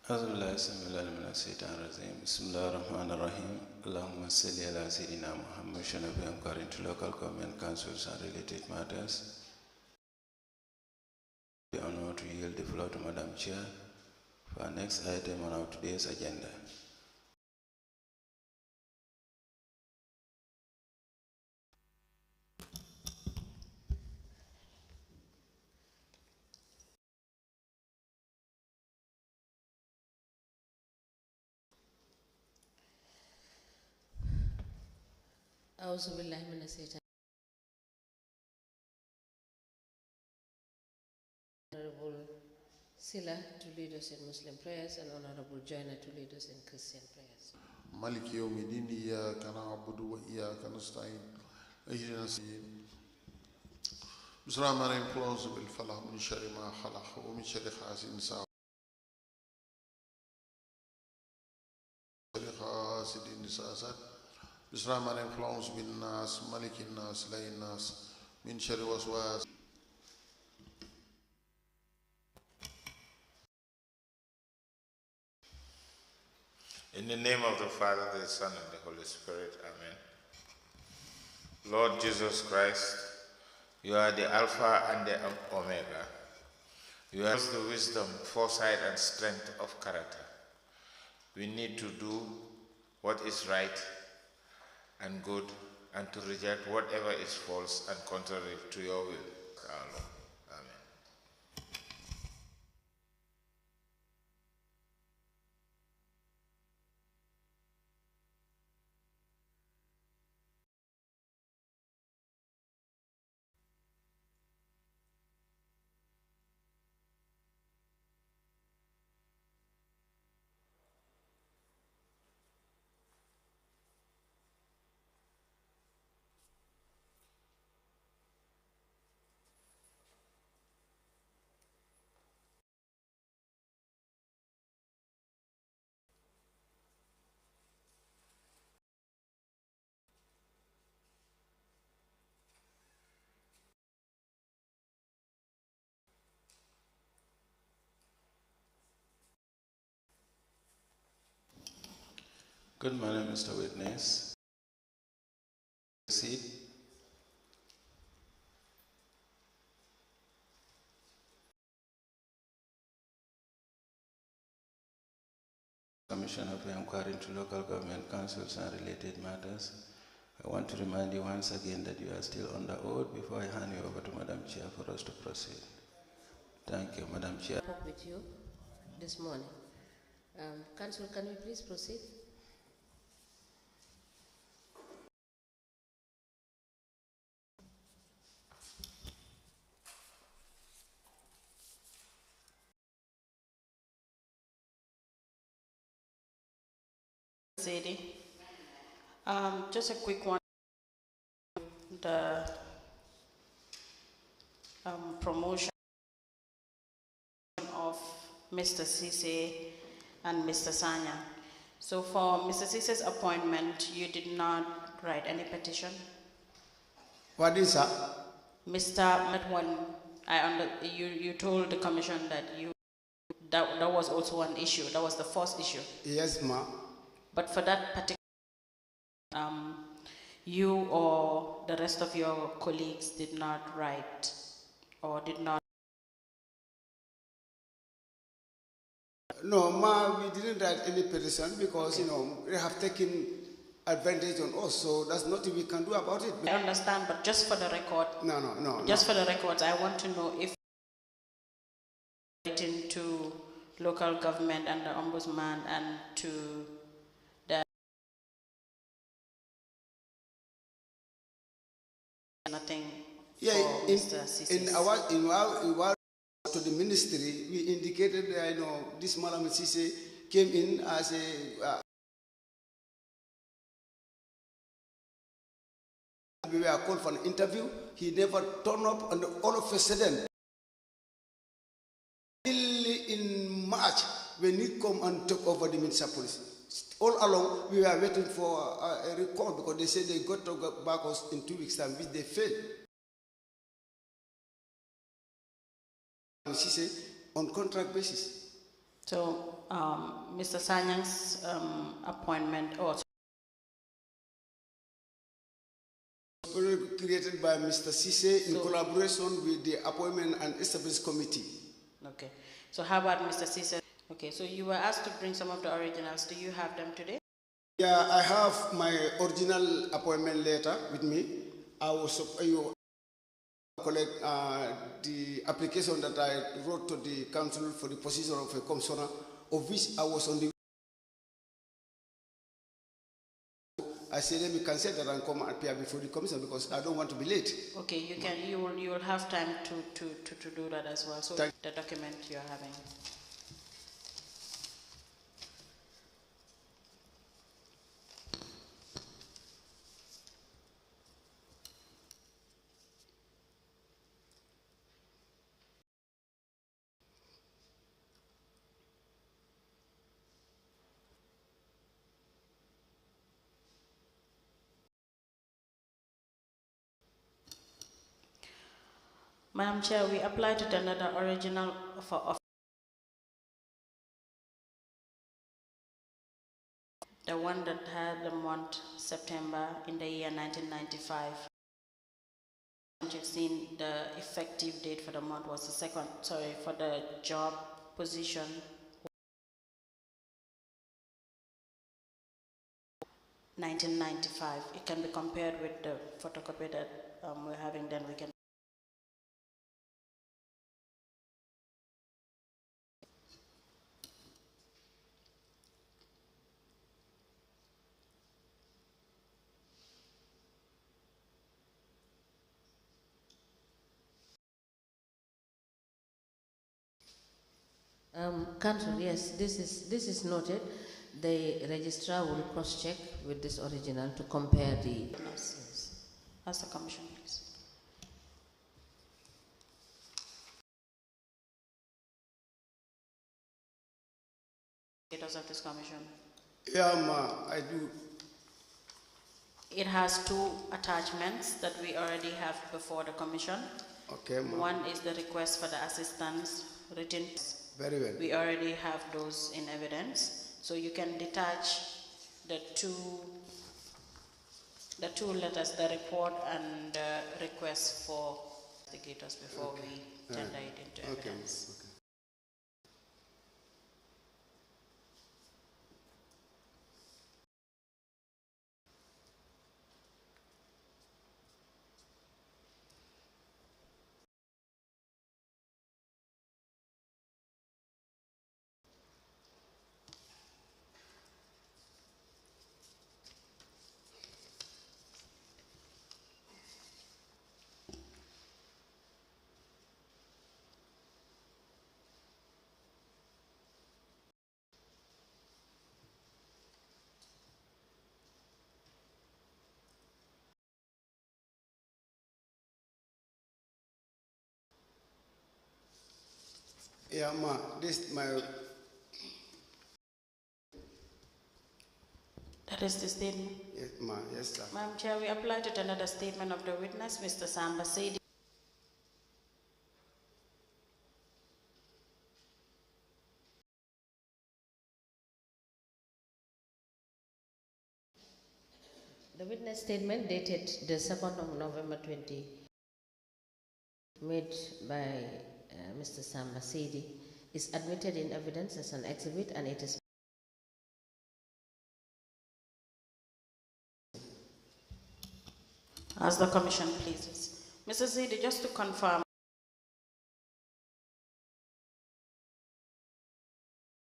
أعوذ بالله السميع العليم من الشيطان الرجيم. بسم الله الرحمن الرحيم. اللهم صل على سيدنا Muhammad. Should be inquiring to local government councils and related matters. The honor to yield the floor to Madam Chair for our next item on our today's agenda. أعوذ بالله من الشيطان. Honorable Sila to lead us in Muslim prayers and Honorable Joyner to lead us in Christian prayers. مالك يوم الدين إياك نعبد وإياك نستعين اهدنا الصراط بسم الله الرحمن الرحيم. أعوذ بالفلاح من شر ما خلق ومن شر حاسد شر حاسد حسد. بسم الله الرحمن الرحيم. أعوذ بالناس ملك الناس إله الناس من شر وسواس. In the name of the Father, the Son, and the Holy Spirit. Amen. Lord Jesus Christ, you are the Alpha and the Omega. You have the wisdom, foresight, and strength of character. We need to do what is right and good, and to reject whatever is false and contrary to your will, our Lord. Amen. Good morning, Mr. Witness. Seat. Commissioner for Inquiry into Local Government Councils and Related Matters. I want to remind you once again that you are still under oath before I hand you over to Madam Chair for us to proceed. Thank you, Madam Chair. Up with you this morning. Council, can we please proceed? Just a quick one. The promotion of Mr. Sise and Mr. Sanya. So for Mr. Sise's appointment, you did not write any petition? What is that? Mr. Metwan, you told the commission that that was also an issue. That was the first issue. Yes, ma. But for that particular, you or the rest of your colleagues did not write or did not. No, ma, we didn't write any petition because, they have taken advantage on us, so there's nothing we can do about it. I understand, but just for the record. No. Just for the records, I want to know if writing to local government and the ombudsman and to the nothing. Yeah, for Mr. Sise. in our to the ministry, we indicated that this Malam Sise came in as a we were called for an interview. He never turned up, and all of a sudden, in March, when he come and took over the Minister of Police, all along we were waiting for a recall because they said they got to go back us in 2 weeks' time, which they failed. Sise on contract basis. So, Mr. Sanyang's appointment, or created by Mr. Sise in collaboration with the Appointment and Establishment Committee. okay. So how about Mr. Cesar? Okay, so you were asked to bring some of the originals. Do you have them today? Yeah, I have my original appointment letter with me. I was collect the application that I wrote to the council for the position of a commissioner, of which I was on the. I said, let me cancel that and come and appear before the commission because I don't want to be late. Okay, you can. You will have time to do that as well. So the document you are having. Madam Chair, we apply to tender the original for the one that had the month September in the year 1995. You've seen the effective date for the month was for the job position. $19.95. It can be compared with the photocopy that we're having, then we can. Council, yes, this is noted. The registrar will cross-check with this original to compare the. Ask the commission, please. Status of this commission. Yeah, ma, I do. It has two attachments that we already have before the commission. Okay, ma. One is the request for the assistance written. Very well. We already have those in evidence, so you can detach the two letters, the report and the request for investigators before we tender it into evidence. Okay. Yeah, ma, this my. That is the statement. Yes, ma, yes, sir. Madam Chair, we apply to tender the statement of the witness, Mr. Samba Sidi. The witness statement dated the 2nd of November 20, made by Mr. Samba Sidi, is admitted in evidence as an exhibit, and it is. As the commission pleases. Mr. Sidi, just to confirm,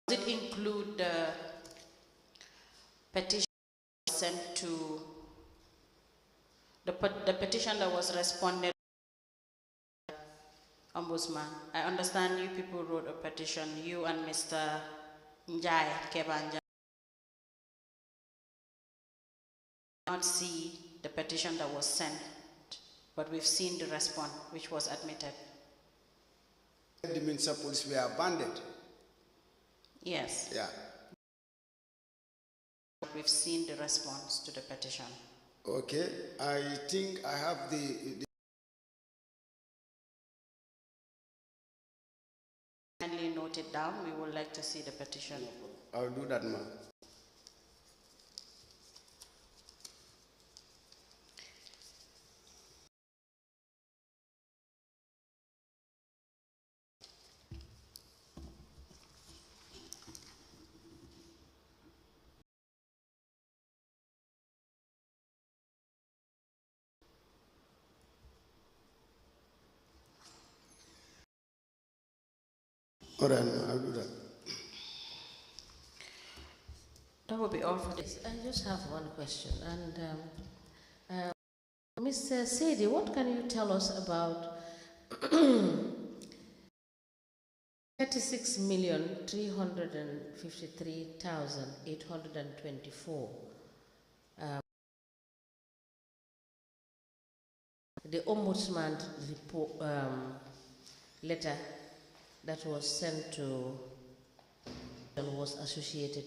does it include the petition sent to the petition that was responded to Ombudsman? I understand you people wrote a petition, you and Mr. Njai Kebanja. I not see the petition that was sent, but we've seen the response, which was admitted. The Minsa police were abandoned. Yes. Yeah. We've seen the response to the petition. Okay, I think I have the Kindly note it down. down, we would like to see the petition. I'll do that, ma'am. All right, I'll do that. That will be all for this. I just have one question. And Mr. Sedi, what can you tell us about 36,353,824? The Ombudsman report, letter that was sent to and was associated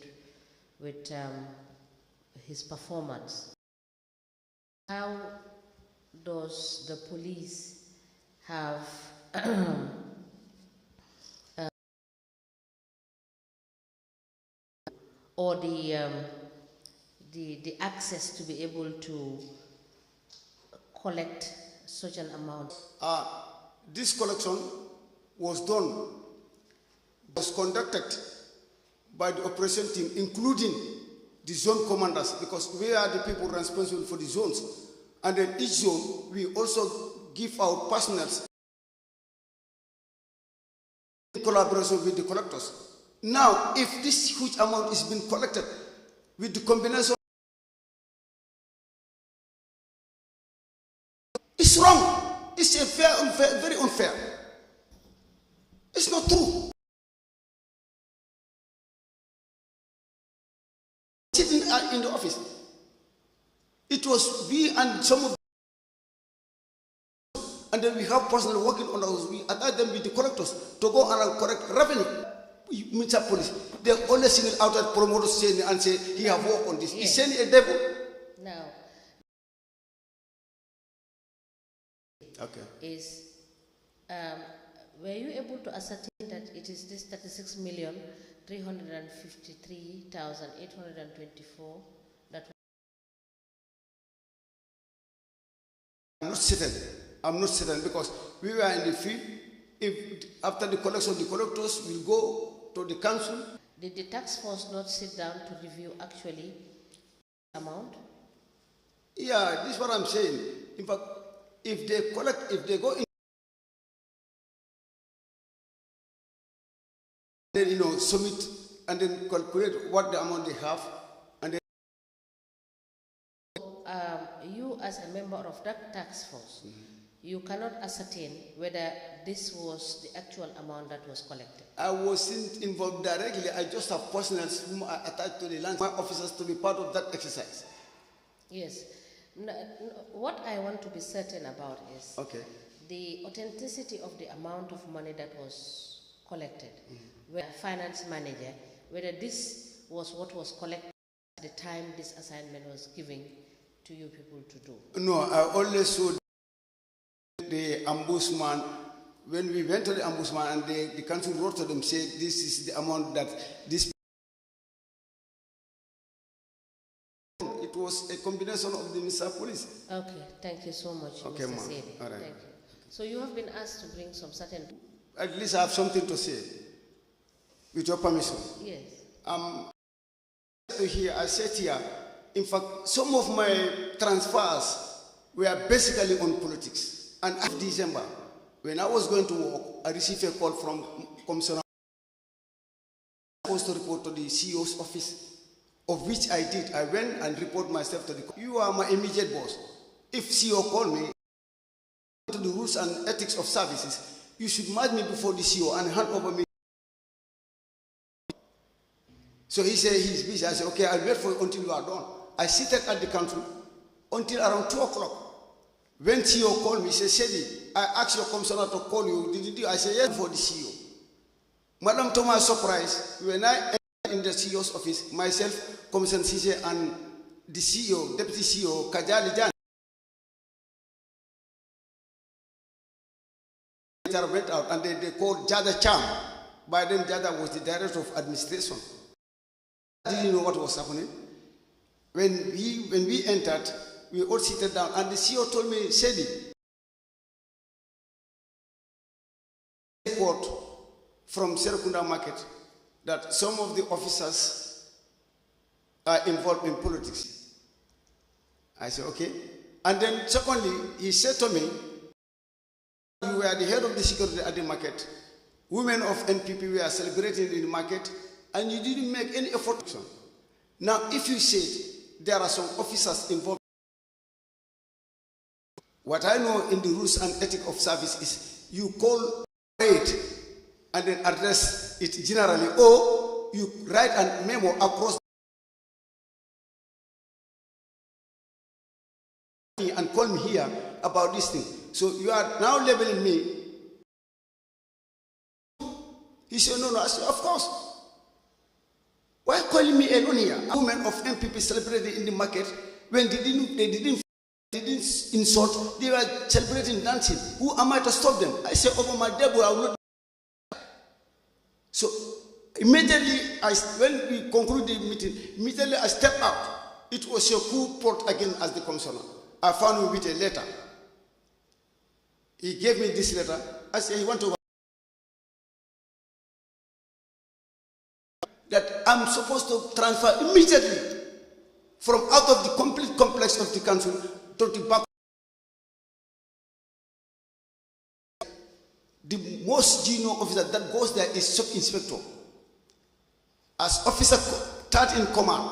with his performance. How does the police have or the access to be able to collect such an amount? This collection was conducted by the operation team, including the zone commanders, because we are the people responsible for the zones. And in each zone, we also give out personnel in collaboration with the collectors. Now, if this huge amount is being collected with the combination, it's wrong. It's unfair, very unfair. It's not true. Sitting in the office, it was we and some of, and then we have personnel working on us. We attach them with the collectors to go and collect revenue. Municipal police, they only single out that promoters saying and say he have worked on this. Yes. He's saying a devil. Now, okay. Is were you able to ascertain that it is this 36,353,824 that? I'm not certain because we were in the field. If after the collection, the collectors will go to the council. Did the task force not sit down to review actually the amount? Yeah, this is what I'm saying. In fact, if they go in, then submit and then calculate what the amount they have, and then you as a member of that task force, you cannot ascertain whether this was the actual amount that was collected. I wasn't involved directly. I just have personnel whom I attached to the land, my officers, to be part of that exercise. Yes. What I want to be certain about is the authenticity of the amount of money that was collected. Where finance manager, whether this was what was collected at the time this assignment was given to you people to do. No, I only saw the ombudsman. When we went to the ombudsman and the council wrote to them, said this is the amount that this. It was a combination of the Mr. Police. Okay, thank you so much, okay, Mr. Sedi. All right. Thank you. So you have been asked to bring some certain. At least I have something to say, with your permission. Yes. Here, I said here, in fact, some of my transfers were basically on politics. And after December, when I was going to work, I received a call from Commissioner. I was supposed to report to the CEO's office, of which I did. I went and reported myself to the. You are my immediate boss. If CEO called me to the rules and ethics of services, you should match me before the CEO and hand over me. So he said he's busy. I said, okay, I'll wait for you until you are done. I seated at the council until around 2 o'clock. When CEO called me, he said, Sedi, I asked your commissioner to call you. Did you do? I said, yes, for the CEO. Madam, to my surprise, when I entered in the CEO's office, myself, Commissioner Sise, and the CEO, Deputy CEO, Kajali Jan, went out and they called Jada Cham By then, Jada was the director of administration. I didn't know what was happening. When we entered, we all seated down, and the CEO told me, Sedi, report from Serekunda Market that some of the officers are involved in politics. I said, okay. And then secondly, he said to me, you were the head of the security at the market. Women of NPP were celebrating in the market, and you didn't make any effort. Now, if you said there are some officers involved, what I know in the rules and ethics of service is you call it and then address it generally, or you write a memo across and call me here about this thing. So you are now labeling me. He said, no. I said, of course. Why calling me alone here? Women of MPP celebrating in the market when they didn't insult, they were celebrating, dancing. Who am I to stop them? I said, over my devil, I will not. So immediately, when we concluded the meeting, immediately I stepped out. It was a coup brought again as the commissioner. I found him with a letter. He gave me this letter. I said, he want to that I'm supposed to transfer immediately from out of the complete complex of the council to the back. The most junior officer that goes there is sub-inspector. As officer third in command,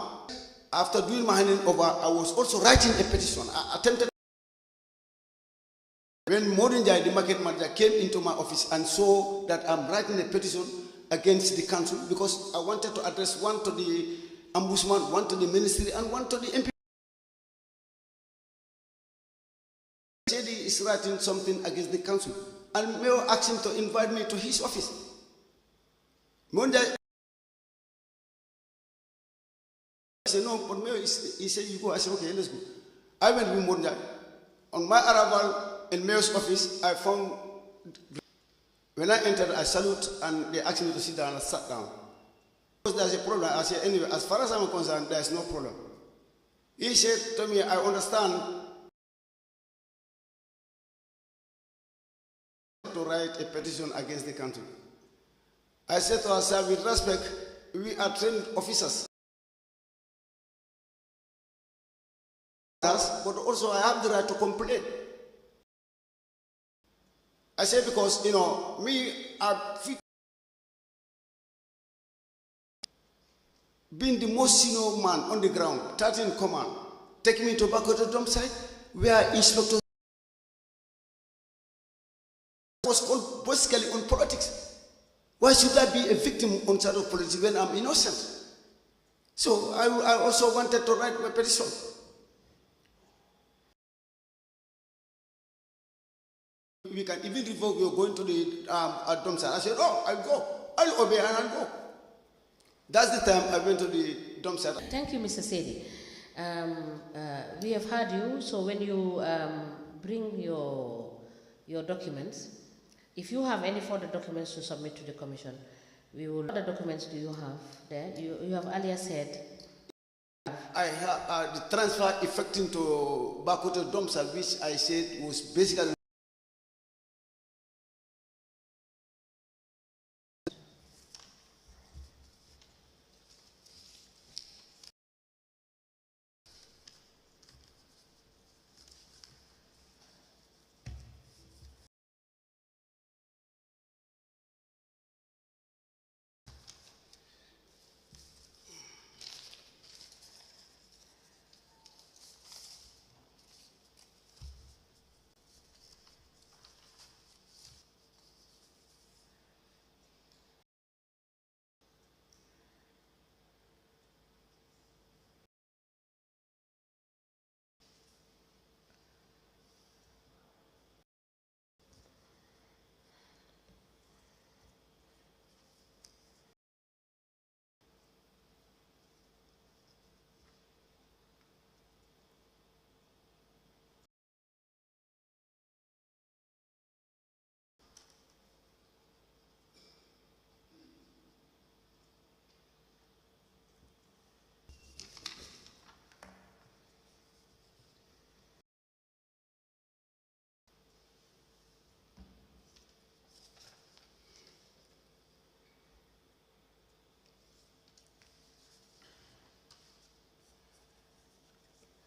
after doing my handing over, I was also writing a petition. I attempted. When Modinjai, the market manager, came into my office and saw that I'm writing a petition against the council because I wanted to address one to the ombudsman, one to the ministry, and one to the MP. JD is writing something against the council, and Mayor asked him to invite me to his office. Modinjai, I said, no, but Mayor, he said, you go. I said, okay, let's go. I went with Modinjai. On my arrival in Mayor's office, I found. When I entered, I salute, and they asked me to sit down, and I sat down. Because there's a problem, I said, anyway, as far as I'm concerned, there's no problem. He said to me, I understand to write a petition against the country. I said to her, with respect, we are trained officers. But also I have the right to complain. I say because, me, being the most senior man on the ground, 13 command, take me to Bakoto dump site, where inspector was called basically on politics. Why should I be a victim on side of politics when I'm innocent? So I also wanted to write my petition. We can even revoke you're going to the dump site. I said, oh, I'll go. I'll obey and I'll go. That's the time I went to the dump site. Thank you, Mr. Sedi. We have heard you, so when you bring your documents, if you have any further documents to submit to the commission, we will. What other documents do you have there? You have earlier said. I have the transfer effecting to Bakoto dump site, which I said was basically.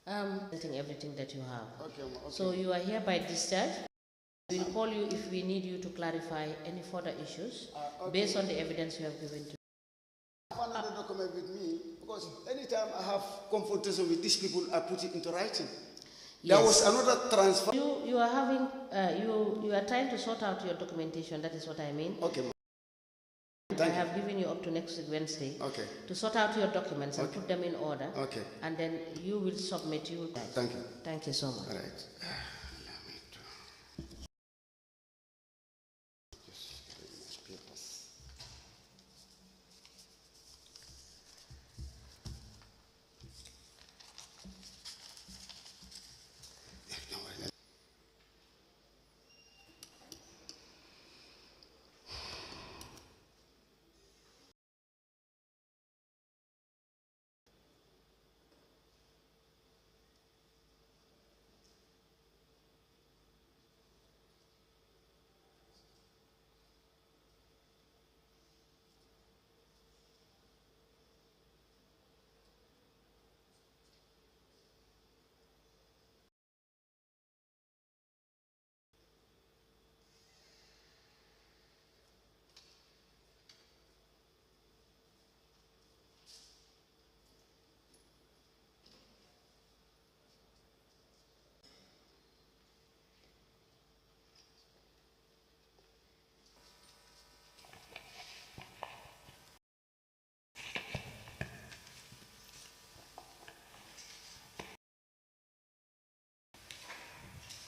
Everything that you have. Okay. So you are hereby discharged. We'll call you if we need you to clarify any further issues based on the evidence you have given to. I have another document with me because anytime I have confrontation with these people, I put it into writing. There was another transfer. You are having you are trying to sort out your documentation. That is what I mean. Okay. I have given you up to next week Wednesday to sort out your documents and put them in order. Okay. And then you will submit you. Thank you. Thank you so much. All right.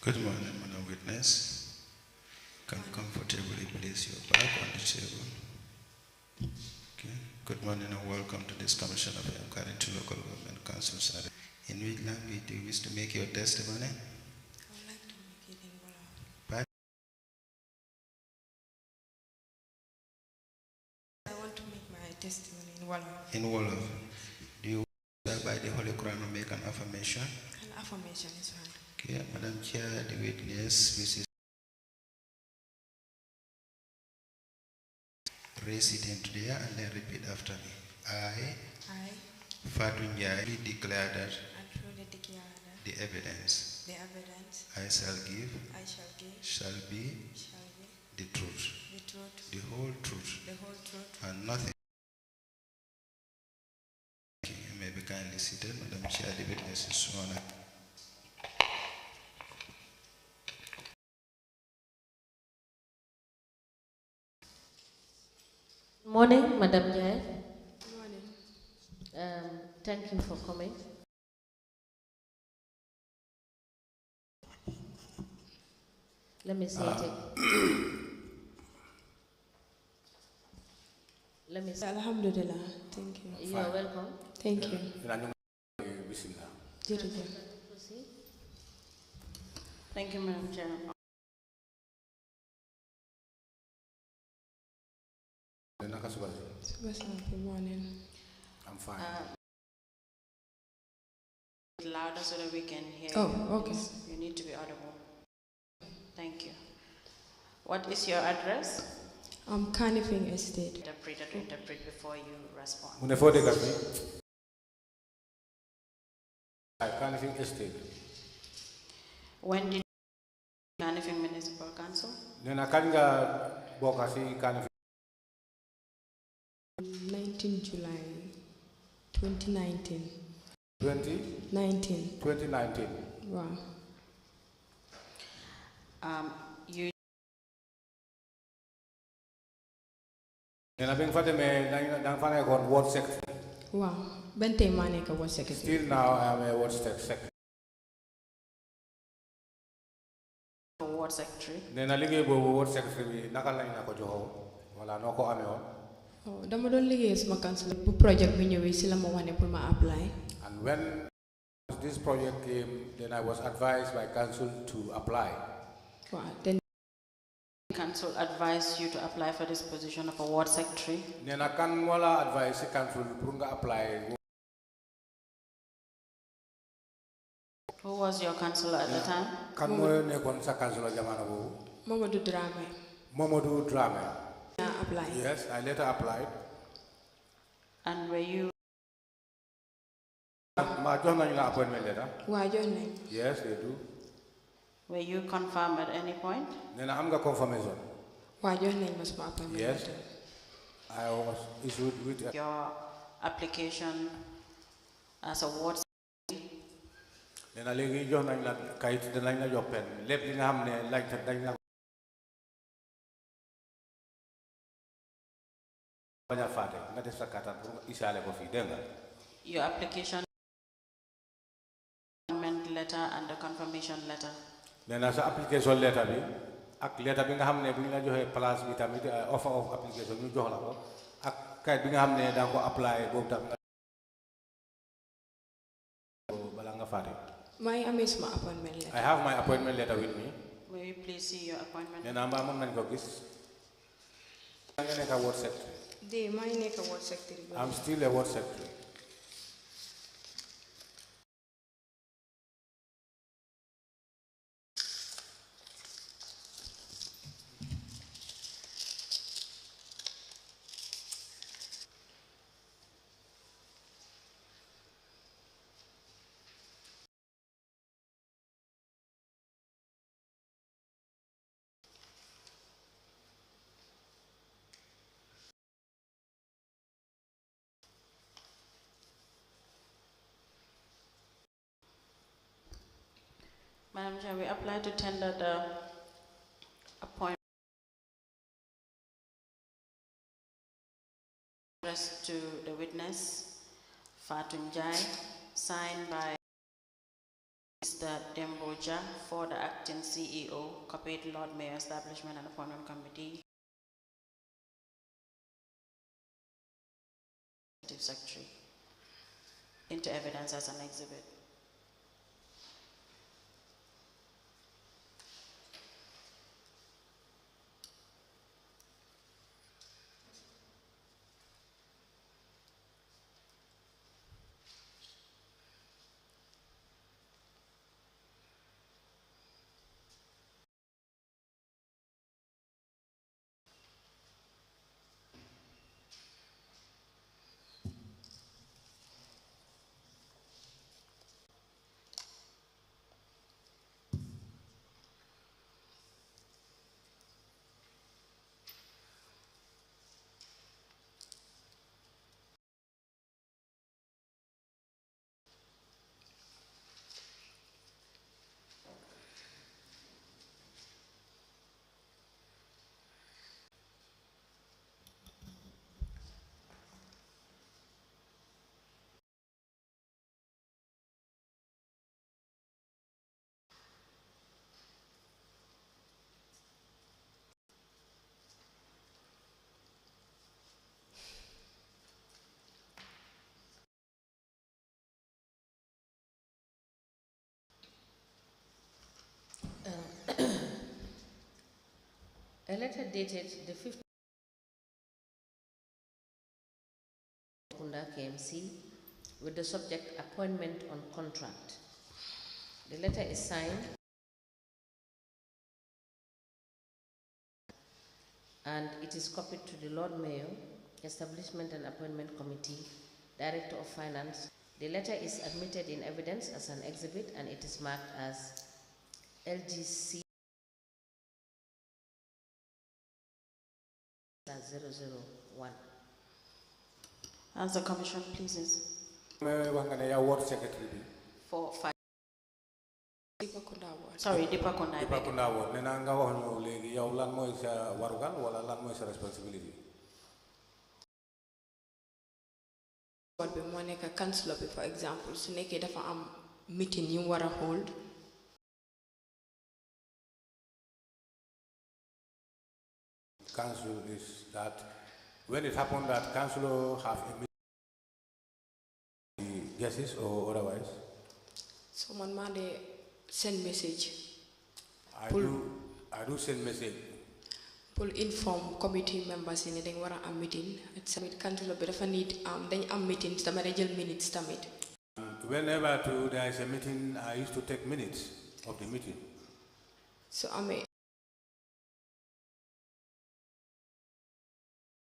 Good morning, Madam Witness. Come comfortably place your back on the table. Okay. Good morning and welcome to this Commission of Inquiry into Local Government Council. In which language do you wish to make your testimony? I would like to make it in Wolof. I want to make my testimony in Wolof. In Wolof. Do you wish by the Holy Quran to make an affirmation? An affirmation is fine. Okay, Madam Chair, the witness, Mrs. Raise it into there and then repeat after me. I, Fatou Ndiaye, declare that the evidence I shall give shall be the truth, the whole truth, and nothing. Okay, you may be kindly seated. Madam Chair, the witness is sworn. Morning, Madam Jai. Good morning. Thank you for coming. Let me say it. Let me say. Alhamdulillah. Thank you. You are welcome. Thank you. Thank you, Madam Chair. Good morning. I'm fine. Louder so that we can hear you. Oh, okay. You need to be audible. Thank you. What is your address? Kanifing Estate. Interpreter to interpret before you respond. Kanifing Estate. When did Kanifing Municipal Council? Nena kanga bokasi Kanifing. 19 July 2019. 2019. Wow. You. Nena bing fate me dang fane kon ward secretary. Wow. Bente maneka ward secretary. Still now I am a ward secretary. Ward secretary. Nena liggéey bobu ward secretary bi naka lañ na ko joxo wala noko amé won. Oh, dama don liggéey sama council bu project bi ñëwé ci la ma wone pour ma apply. And when this project came, then I was advised by council to apply. Wow. Then council advised you to apply for this position of a ward secretary? Nena kan wala advice council pour nga apply. Who was your councillor at the time? Kan mo nekkon sa councilor jamana bobu? Mamadou Dramé. Mamadou Dramé. Applied. Yes, I later applied. And were you appointment letter. Yes, they do. Were you confirmed at any point? Then I'm going confirmation. Appointment Yes. letter. I was issued with Your application as a ward. then I legi jox nañ la kayit dinañ la jox pen lépp li nga xam ne laaj dañ la bañ a fàtte nga def sa kàttan pour isaale ko fii dégg nga. Your application letter and the confirmation letter. nee na sa application letter bi ak letter bi nga xam ne bu ñu la joxee place bi tamit offer of application ñu jox la ko ak kayit bi nga xam ne danga ko apply boobu tam bala nga fàtte. Appointment letter. I have my appointment letter with me. Will you please see your appointment? nee na mbaa mën nañ ko gis. nga nekk a ward secretary. I'm still a ward secretary. Madam Chair, we apply to tender the appointment to the witness, Fatou Njai, signed by Mr. Demboja for the acting CEO, copied Lord Mayor Establishment and Appointment Committee, Secretary, into evidence as an exhibit. A letter dated the 5th Kunda KMC with the subject appointment on contract. The letter is signed and it is copied to the Lord Mayor, Establishment and Appointment Committee, Director of Finance. The letter is admitted in evidence as an exhibit and it is marked as LGC 001. As the Commission pleases. Ward secretary. 4, 5. Dipakunda Ward. Sorry, Dipakunda. Dipakunda Ward. Nena nga wax ñu legi yow lan moy sa warugal wala lan moy sa responsibility. Ward bi mo nek councilor bi, for example, su nekké dafa am meeting yu wara hold. Council is that when it happened that councillor have a meeting, justice or otherwise. Someone might send message. I do send message. Pull inform committee members in the a meeting. It's a council but if I need then meetings the managerial minutes tamit. Whenever there is a meeting, I used to take minutes of the meeting. So I may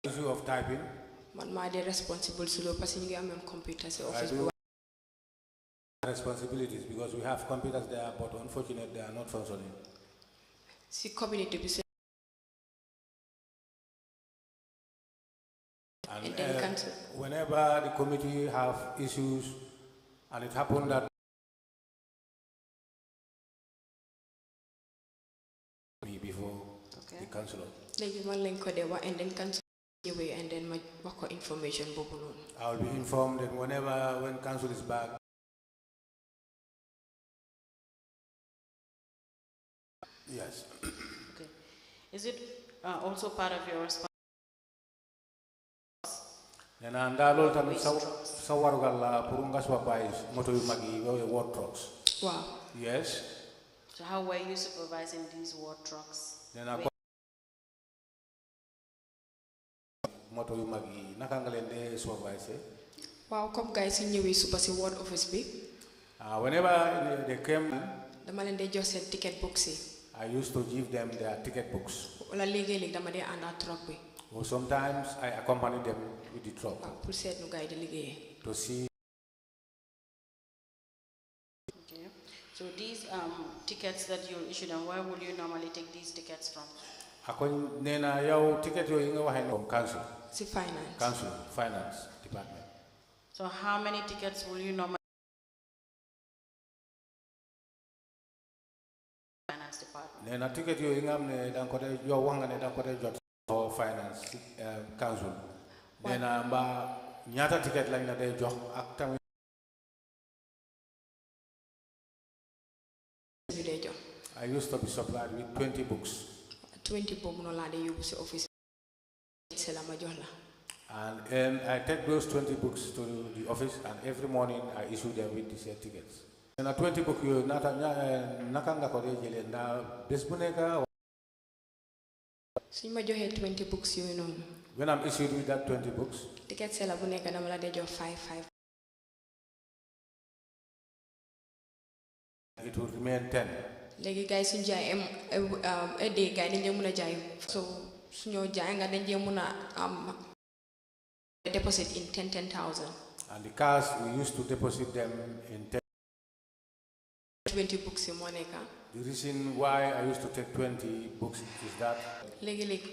issue of typing. Man, my responsible solo passing your computer office. responsibilities because we have computers there, but unfortunately they are not functioning. Si community bi And whenever the committee have issues, and it happened that before the councillor. Like one link and then council away and then my information bubble. I'll be informed that when council is back. Yes. Okay. Is it also part of your responsibility? And andalo tamit sa warugal la pour nga supervise moto yu mag yi work trucks. Wow. Yes. So how were you supervising these work trucks? Moto yu mag yi naka nga leen de supervise? Wow, comme guys yi ñëwé suba ci ward office bi. Whenever they came, dama leen de jox seen ticket books yi. I used to give them their ticket books. Wala léegi dama de ànd ak truck bi. Or sometimes I accompany them with the truck. Pour seet nu gaay di liggéey. To see. Okay. So these tickets that you issue them, where would you normally take these tickets from? Ako nena yow ticket yooyu nga waxee from council. Si finance. Council, finance department. So how many tickets will you normally finance department? Nena ticket yooyu nga xam ne danga ko de yow wax nga ne danga ko de jot for finance council. Nena mba ñaata ticket lañ la day jox ak tamit I used to be supplied with 20 books. 20 books no la de yóbbu si office. And I take those 20 books to the office, and every morning I issue them with these tickets. And a 20 book you naka nga ko de jëlee na bés bu nekk. Suñ ma joxee 20 books yooyu noonu. When I'm issued with that 20 books. Ticket seller bu nekk dama la de jox 5. It will remain 10. Léegi guys suñ jaay day guys dañ mën a jaay so suñoo jaay nga dañ mën a deposit in 10,000. And the cars we used to deposit them in 20 books in Monica. The reason why I used to take 20 books is that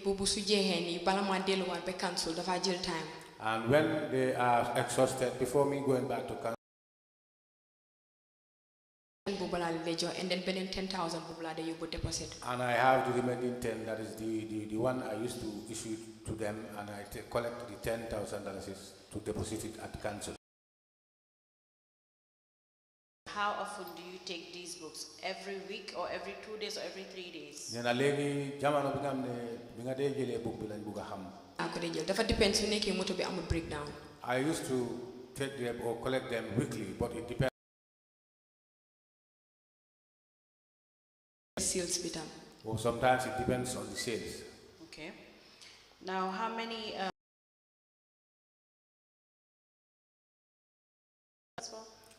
bobu su jeexee nii bala ma delluwaat ba cancel dafa jël time. And when they are exhausted before me going back to cancel. And then beneen 10,000 bobu laa de yóbbu deposit. And I have the remaining 10, that is the one I used to issue to them, and I collect the $10,000 to deposit it at council. How often do you take these books? Every week or every 2 days or every 3 days? Nena léegi jamono bi nga xam ne bi nga dee jëlee book bi lañ bugg a xam. Ko dee jël dafa depend su nekkee moto bi amul breakdown. I used to take them or collect them weekly, but it depends. Sales bitam. Or sometimes it depends on the sales. Okay. Now, how many?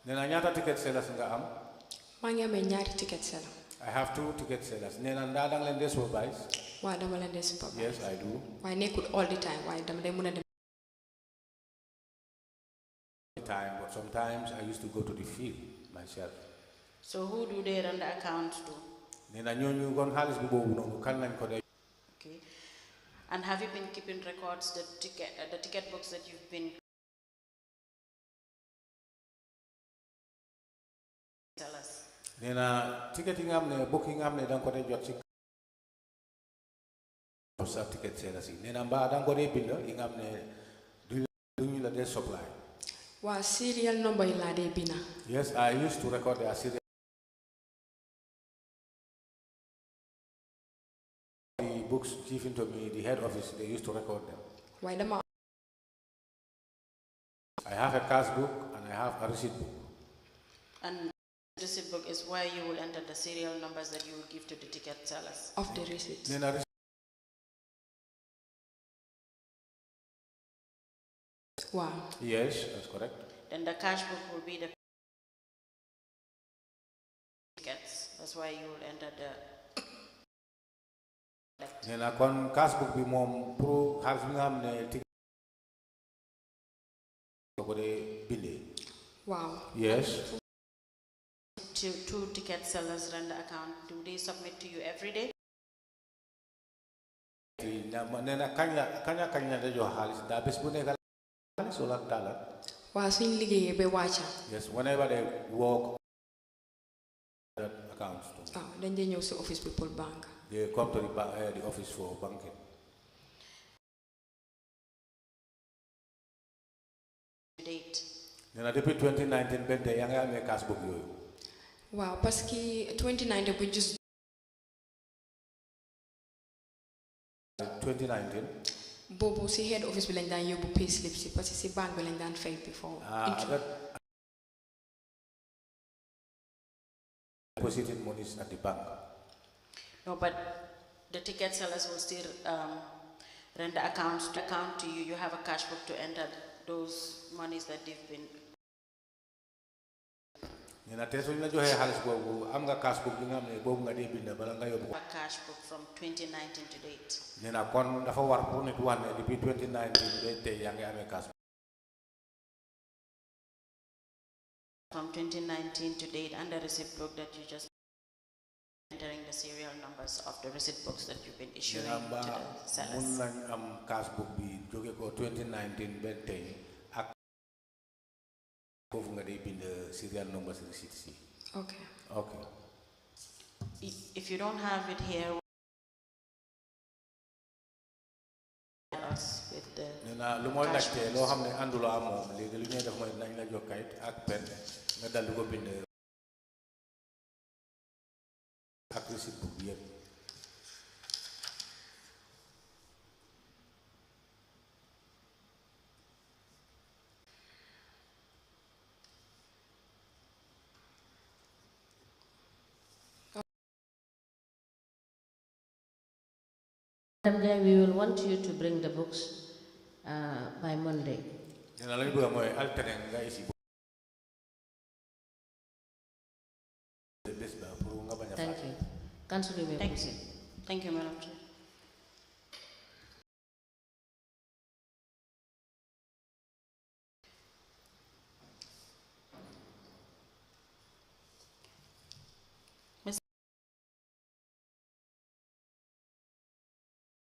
Nena ñaata ticket sellers nga am? Maa ngi amee ñaari ticket seller. I have 2 ticket sellers. Nena ndaa danga leen dee supervise? Waaw dama leen dee supervise. Yes, I do. Waaye nekkul all the time. Waaye dama dee mën a dem. Time, but sometimes I used to go to the field myself. So who do they run the account to? Nena ñooñu kon xaalis bi boobu noonu kan lañ ko dee. Okay. And have you been keeping records the ticket books that you've been? Tell us. Nena ticket yi nga xam ne book yi nga xam ne danga ko dee jot ci sa ticket seller si nena mbaa danga ko dee bind yi nga xam ne duñu la dee supply. Waa serial number yi laa dee binda. Yes, I used to record their serial. The books given to me, the head office, they used to record them. Waaye dama. I have a cash book and I have a receipt book. And the receipt book is where you will enter the serial numbers that you will give to the ticket sellers. Of the receipts. Wow. Yes, that's correct. Then the cash book will be the tickets. That's why you will enter the. Nena kon cash book bi moom pour xaalis bi nga xam ne ticket ko dee bindee. Wow. Yes. two ticket sellers render account, do they submit to you every day? Yes, whenever they walk that accounts to. Then they use the office people bank. They come to the office for banking. Date. Then depuis 2019 ben de yanga me cash book yoyu. Wow, parce que 2019 we just 2019 Bobo si head office bi lañ daan yóbbu pay slip si parce que si bank bi lañ daan fay before. Deposited monies at the bank. No, but the ticket sellers will still render accounts to you. You have a cash book to enter those monies that they've been. A cash book from 2019 to date. From 2019 to date, and the receipt book that you just entering the serial numbers of the receipt books that you've been issuing to the sellers. Cash book be 2019 the serial numbers receipts. Okay. Okay. If you don't have it here, us with the cash books. Madam Jai, we will want you to bring the books by Monday. Thank you. Council, you may proceed. Thank you, Madam Chair.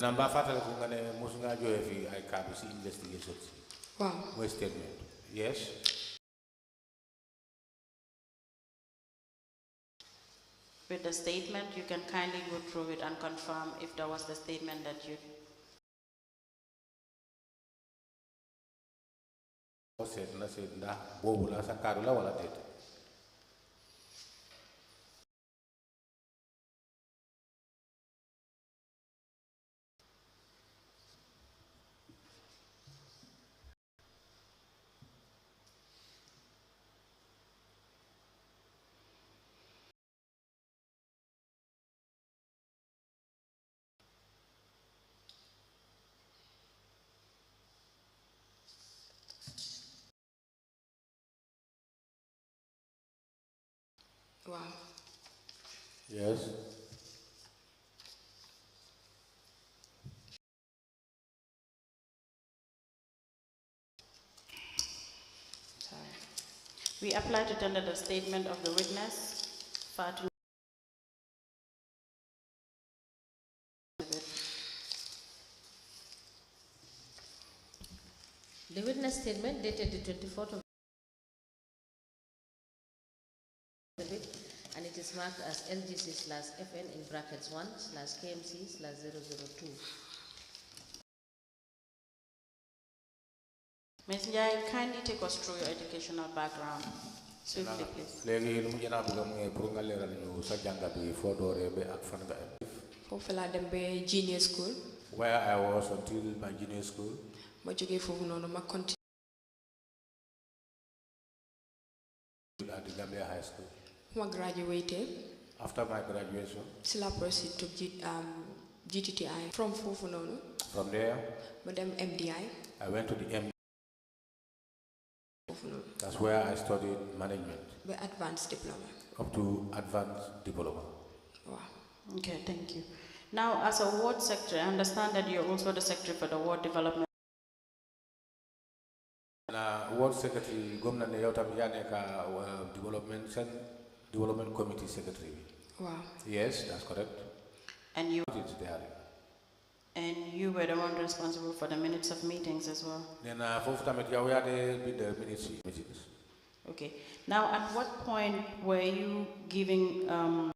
Namba fatale ko ngane musunga joye fi ay cadre ci investigation. Wow. West statement. Yes. With the statement, you can kindly go through it and confirm if that was the statement that you. Wow. Yes. Sorry. We apply to tender the statement of the witness, Fatima. The witness statement dated the 24th of and it is marked as LGC/FN in brackets 1/KMC/002. Ms. Njai, kindly take us through your educational background. Swiftly, please. Junior school. Where I was until my junior school. At the Gambia High School. I graduated. After my graduation, I proceeded to GTTI. From Fufunono. From there, Madam MDI. I went to the MDI. That's where I studied management. The advanced diploma. Up to advanced diploma. Wow. Okay, thank you. Now, as a ward secretary, I understand that you're also the secretary for the ward development. Ward secretary, Gomna Development Development Committee Secretary. Wow. Yes, that's correct. And you were the one responsible for the minutes of meetings as well? Then for the minutes meetings. Okay. Now, at what point were you giving the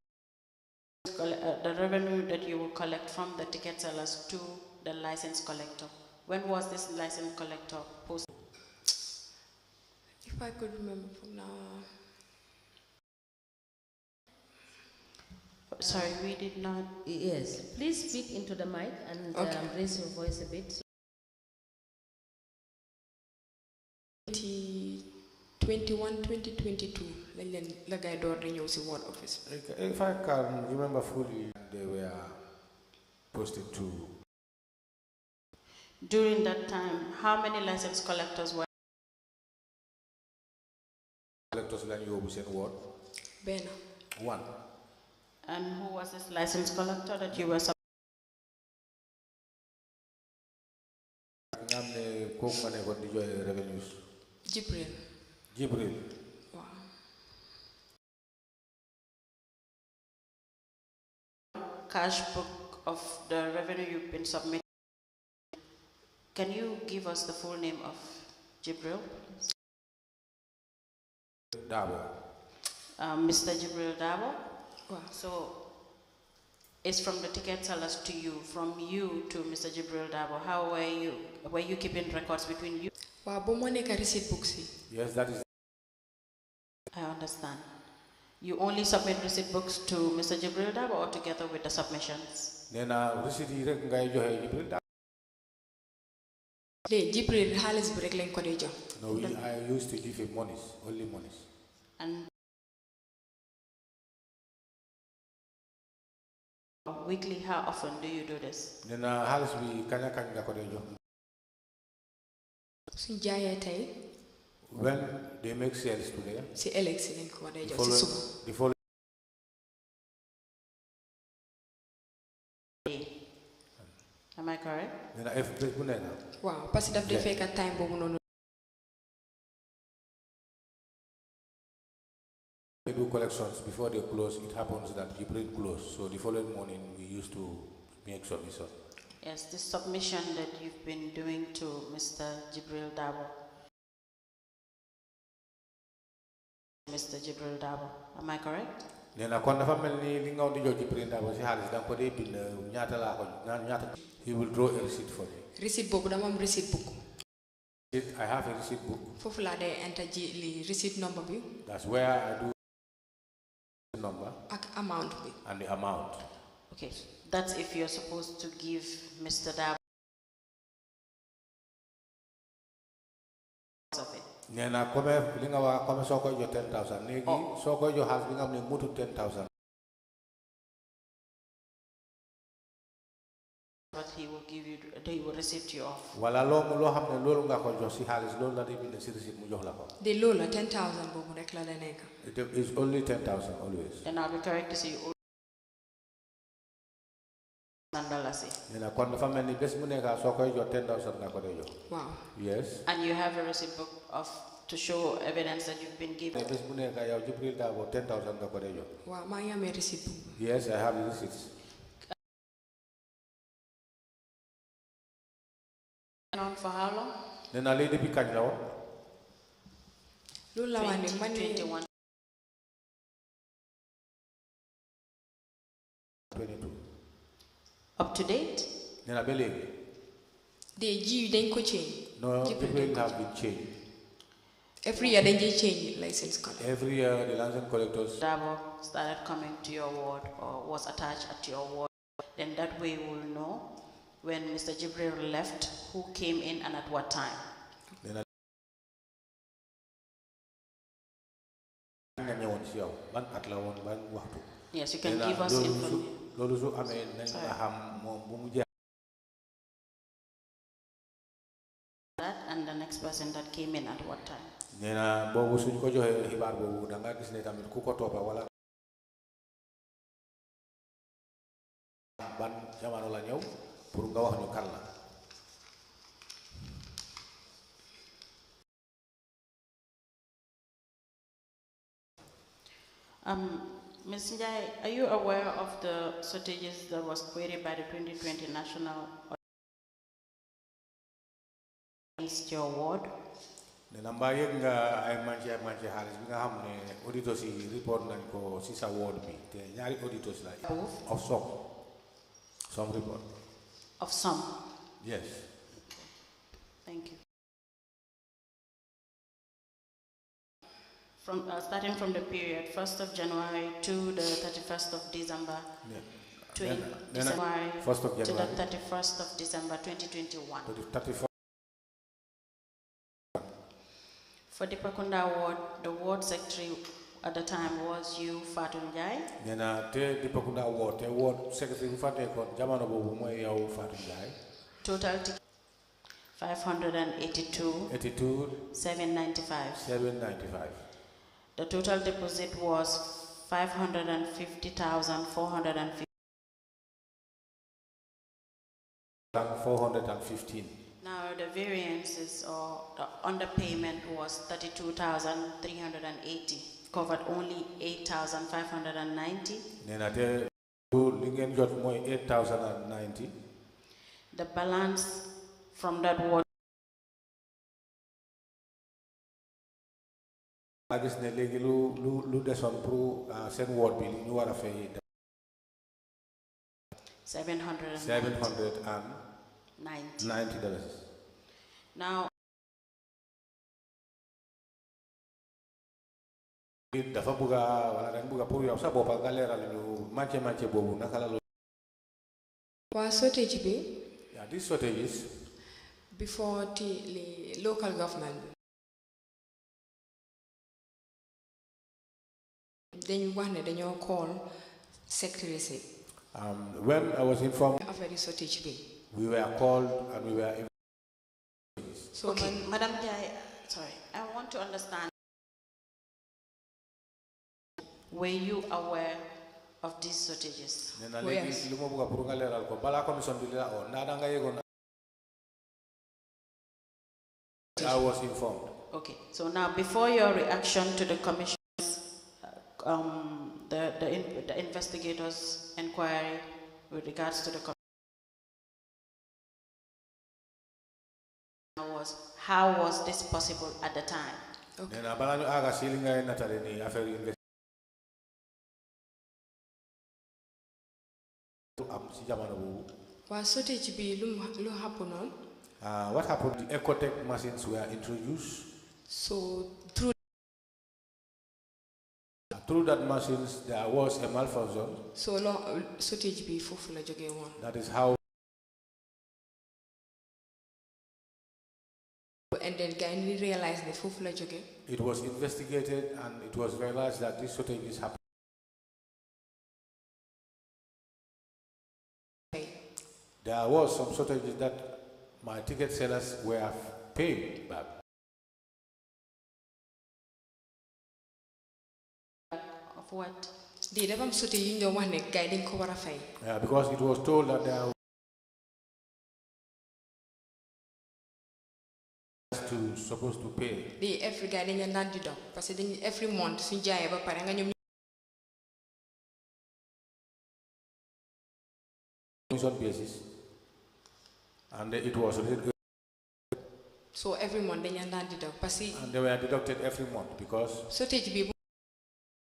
revenue that you will collect from the ticket sellers to the license collector? When was this license collector posted? If I could remember from now. Sorry, we did not. Yes, please speak into the mic and raise your voice a bit. 2021, 2022, the guy door the ward office. If I can remember fully, they were posted to. During that time, how many license collectors were? Collectors like you said what? Bena. One. And who was this license collector that you were? Revenues. Jibril. Wow. Cash book of the revenue you've been submitting. Can you give us the full name of Jibril? Dabo. Mr. Jibril Dabo? Wow. So it's from the ticket sellers to you, from you to Mr. Jibril Dabo. How were you keeping records between you? Wow, but money receipt books. Yes, that is. I understand. You only submit receipt books to Mr. Jibril Dabo or together with the submissions? Then receipt Jibril Dabo. Jibril Halis break len ko dejo. No, I used to give him monies, only monies. And weekly, how often do you do this? Then Halis we kanya ko dejo. When they make sales today, the following am I correct? Wow, parce que daf fekk time bobu nonu. They do collections before they close. It happens that Jibril close, so the following morning we used to make submission. Yes, this submission that you've been doing to Mr. Jibril Dabo. Mr. Jibril Dabo, am I correct? He will draw a receipt for me. Receipt book, receipt book. I have a receipt book. Enter receipt number. That's where I do the number. Amount. And the amount. Okay, that's if you're supposed to give Mr. Dabo of it. Nena come linga wa come soko jo 10,000 negi soko jo has linga mne mutu 10,000. But he will give you, he will receipt you off. Wala lo hamne lolu nga ko jo si halis lolu la debi ne si receipt mu jox la ko. De lola 10,000 bobu rek la neka. It is only 10,000 always. And I'll be correct to say you Nena kon dafa melni bes mu neka soko jo 10,000 nga ko de jo. Wow. Yes. And you have a receipt book of to show evidence that you've been given. Bes mu neka yow Jibril Dabo 10,000 nga ko de jo. Wow, ma ngi amé receipt book. Yes, I have the receipts. On for how long? Nena lady bi kañ la won? Lolu la wone man 21. 22. Up to date? Nena be legi. They dañ ko change. No, people have been changed. Every year they change license collector. Every year the license collectors Dabo started coming to your ward or was attached at your ward. Then that way we'll know when Mr. Jibril left, who came in and at what time. Yes, you can give us information. That and the next person that came in at what time. Nena bobu suñ ko joxe xibaar bobu da nga gis ne tamit ku ko topa wala ban jamono la ñew pour nga wax ñu kan la. Ms. Njai, are you aware of the shortages that was queried by the 2020 National against your ward? The number nga ay manche halis bi nga xamne auditors yi report nañ ko ci sa ward bi te ñaari auditors la of some report of some. Yes. Thank you. From starting from the period 1st of January to the 31st of December. Yeah. January 1st of January to the 31st of December 2021. To the 31st. For the Pakunda ward, the ward secretary at the time was you, Fatou Njai. Nena te di Pakunda ward, te ward secretary Fatou ko jamano bobu moy yow Fatou Njai. Total ticket 582 795. The total deposit was 550,450. 415. Now the variances or the underpayment was 32,380. Covered only 8,590. Nena te lingen jot moy 8,090. The balance from that ward. Agis ne legi lu deson pour sen ward bi ñu wara fay 790 dollars. Now dafa buga wala dañ buga pour yow sa bop nga leral ñu manche bobu naka la wa shortage bi these shortages before the local government dañu wax ne dañoo call secretary. When I was informed after the shortage bi we were called and we were so okay. Madam Jai, sorry, I want to understand, were you aware of these shortages? Yes. I was informed. Okay, so now before your reaction to the commission's, the investigators' inquiry with regards to the commission, how was this possible at the time? Okay. Shortage bi lu happen on? What happened? The Ecotech machines were introduced. So through that machines there was a malfunction. So shortage bi fofu la joge won. That is how. And then can we realize the fofu la joge? It was investigated and it was realized that this shortage is happening. There was some shortages that my ticket sellers were paying back. Of what? The devam shortage you know one guiding cover fay. Yeah, because it was told that there to supposed to pay. The every guiding and not deduct. Because every month since I ever parang basis, and it was really. So every month they not deduct. And they were deducted every month because. So people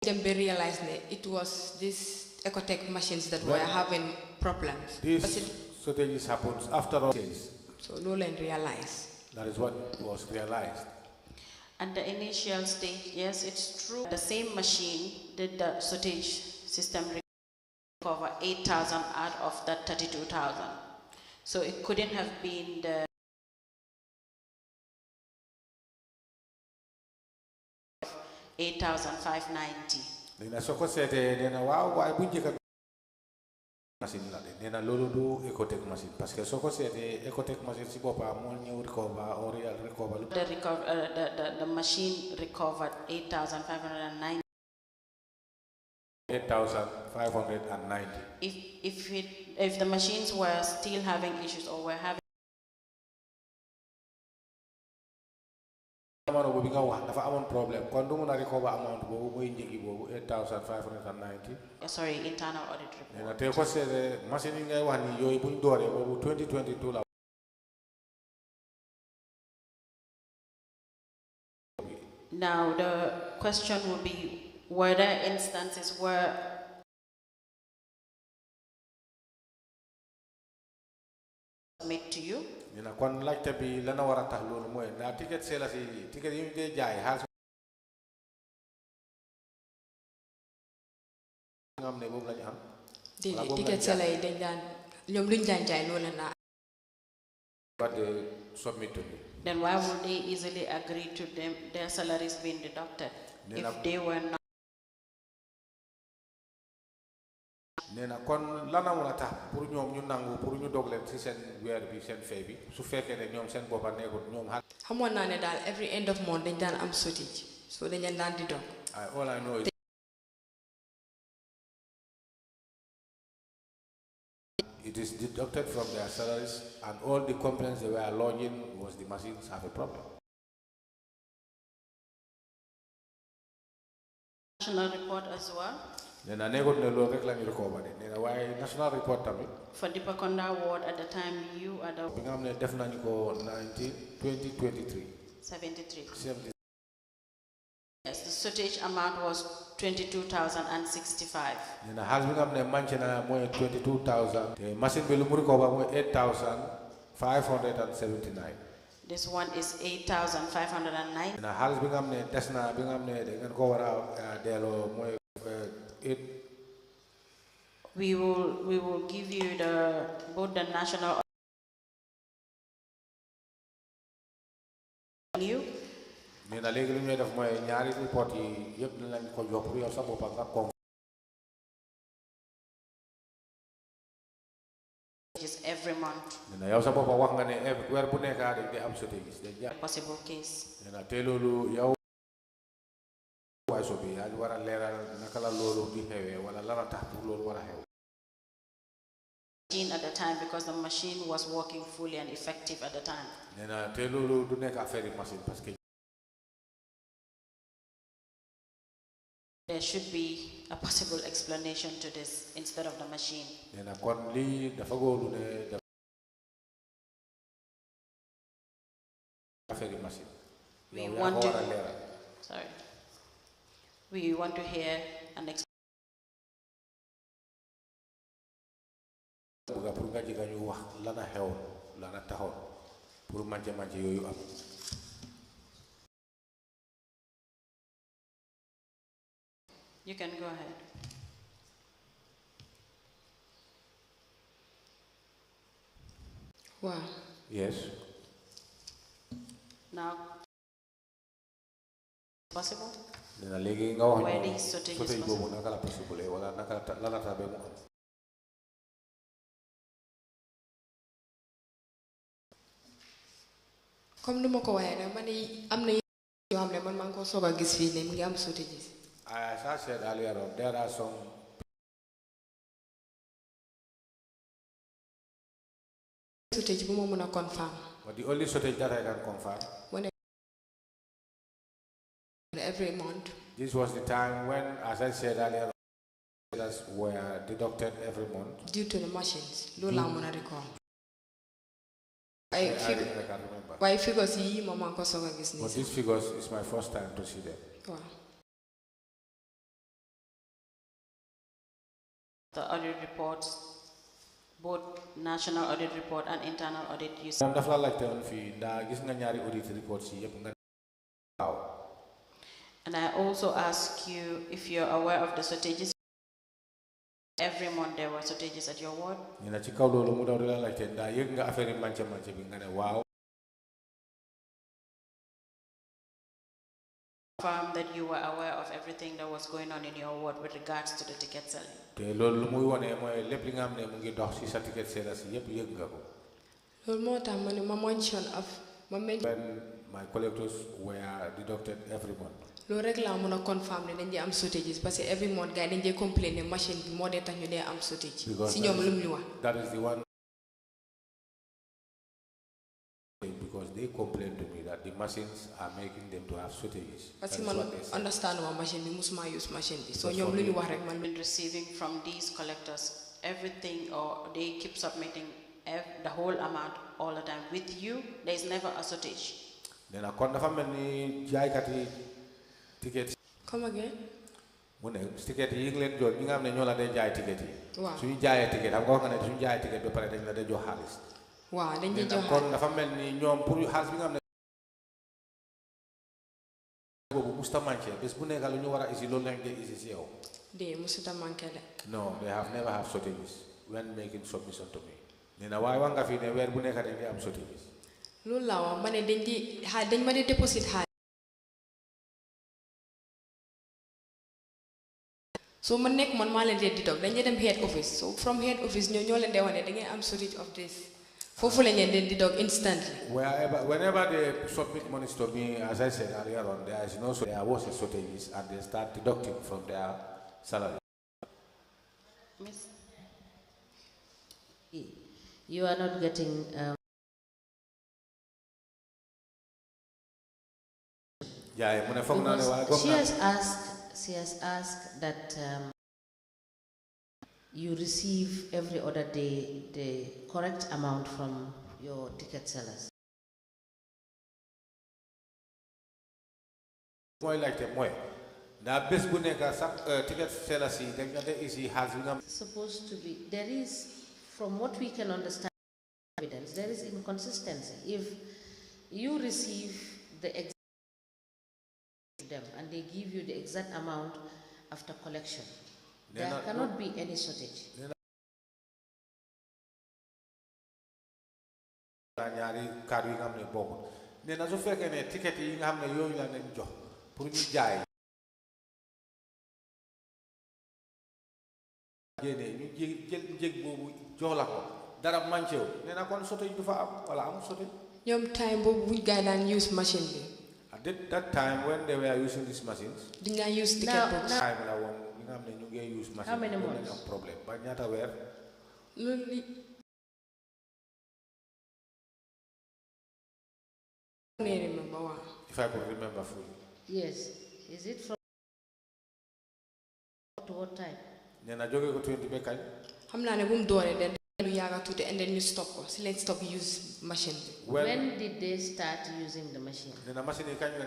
realized that it was these Ecotech machines that were having problems. This shortages happens after all days. So Lowland realized. That is what was realized. At the initial stage, yes, it's true. The same machine did the shortage system recover 8,000 out of that 32,000. So it couldn't have been the 8,590. Nena soko sete nena wa bunjika machine la de nena lolo do Ecotech machine parce que soko sete Ecotech machine si bopa mo ñew recover or real recover. The machine recovered 8,590. 8,590. If the machines were still having issues or were having amano bo bi nga wax dafa amone problème kon du mëna recover amount bobu moy njëgi bobu 8590 sorry, internal audit report. na te ko sédé machine yi ngay wax ni yoy buñ dooré bobu 2022 la. Now the question will be, were there instances where made to you? Nina kon laajte bi lana wara tax lolu moy na ticket sela ci ticket yi ñu dé jaay xaas ngam ne bobu lañu am di ticket sela yi dañ daan ñom luñ daan jaay lolu na but they submit to me. Then why would they easily agree to them their salaries being deducted if they were not? Nena kon lana wala tax pour ñom ñu nangu pour ñu dog leen ci sen wër bi sen fay bi su fekkee ne ñom sen bopa nekkul ñom xamoon naa ne daal every end of month dañ daan am shortage so dañ leen daan di dog. all I know is it is deducted from their salaries, and all the complaints they were lodging was the machines have a problem. National report as well? Then I never know recover why national report for Dipakonda Ward at the time you are the 2023. 73. Yes, the shortage amount was 22,065. The husband of the manchina more 22,000. The machine bill recover 8,579. This one is 8,509. The husband of the Tesna Bingham they can go around more 8. We will give you both the national you. Nena léegi lu ñuy def mooy ñaari report yi yëpp lañ ko jox pour yow sa bopp nga ko every month. Nena yow sa bopp wax nga ne weer bu nekk dañ di am soté gis dañ possible case. Nena te loolu yow way so bi yaa war a leeral naka la loolu di xewee wala la tax pour loolu war a xew. At the time because the machine was working fully and effective at the time. Nena te loolu du nekk affaire machine parce que there should be a possible explanation to this instead of the machine. We want to hear an explanation. You can go ahead. Wow. Yes. Now, possible? Where these shortages comme numa ko waxe nak man am na yo xamne man man ko soga gis fi ne mi ngi am shortages. As I said earlier on, there are some shortage bu mo meuna confirm. But the only shortage that I can confirm every month. This was the time when, as I said earlier, were deducted every month due to the machines. Lola meuna recall. I can't remember. Why figures yi mo man ko soga gis ni. But these figures is my first time to see them. Wow. The audit reports, both national audit report and internal audit, you see. Dafa la laajte woon fii ndax gis nga ñaari audit reports yi yëpp nga waaw. And I also ask you if you're aware of the shortages. Every month there were shortages at your ward. Ñu ne ci kaw loolu mu daw di la laajte ndax yëg nga affaire yi manché bi nga ne waaw. Confirm that you were aware of everything that was going on in your ward with regards to the ticket selling. Te loolu lu muy wone mooy lépp li nga xam ne mu ngi dox ci sa ticket sellers yëpp yëg nga ko. Loolu moo tax ma ne ma mention when my collectors were deducted every month. Loolu rek laa mën a confirm ne dañ dee am shortages parce que every month gars yi dañ dee complain ne machine bi moo dee tax ñu dee am shortage. Si ñoom lu mu ñu wax. That is the one because they complained to me that that the machines are making them to have shortages. Parce que man understand wa machine bi musuma use machine bi. So ñom luñu wax rek man been receiving from these collectors everything, or they keep submitting the whole amount all the time. With you, there is never a shortage. Nena kon dafa melni jaay kat yi ticket. Come again? Mu ne ticket yi ngi leen jot ñi nga xam ne ñoo la day jaay ticket yi. Waaw. Suñu jaayee ticket xam nga wax nga ne suñu jaayee ticket ba pare dañ la day jox xaalis. Waaw dañ lay jox kon dafa mel ni ñoom pour xaalis bi nga xam ne boobu musta manqué bés bu nekk lu ñu war a isi loolu lañ dee isi si yow. De musuta manqué de. No, they have never have shortages when making submission to me. Nee na waaye wax nga fii ne weer bu nekk dañ di am shortages. Loolu laa wax ma ne dañ ma di deposit xaalis. So man nekk man maa leen dee di dog dañ dem head office, so from head office ñoo leen dee wane da ngeen am shortage of this. Foofu la ñeen di dog instantly. Whenever they submit money to me, as I said earlier on, there was a shortages and they start deducting from their salary. Miss? You are not getting she has asked that you receive every other day the correct amount from your ticket sellers. More like the more. Now, best ticket sellers is Supposed to be. There is, from what we can understand, evidence, there is inconsistency. If you receive the exact them and they give you the exact amount after collection, there cannot be any shortage. Ticket yi nga xam ne yooyu la leen jox pour ñu jaay ñu jël njëg boobu jox la ko dara manqué wu nee na kon shortage du fa am wala amul shortage. ñoom time boobu buñ gaay daan use machine bi. At that time when they were using these machines. Did not use ticket books. Time la woon ñi nga xam ne ñu ngi use machine. How many months? Problem ba ñaata weer. Loolu if I could remember fully. Yes. Is it from to what time? Nena joge ko 20 be kañ. Xam naa ne bu mu dooree den lu yaaga tuuti and then ñu stop ko si leen stop use machine bi. When did they start using the machine? Nena machine yi kañ.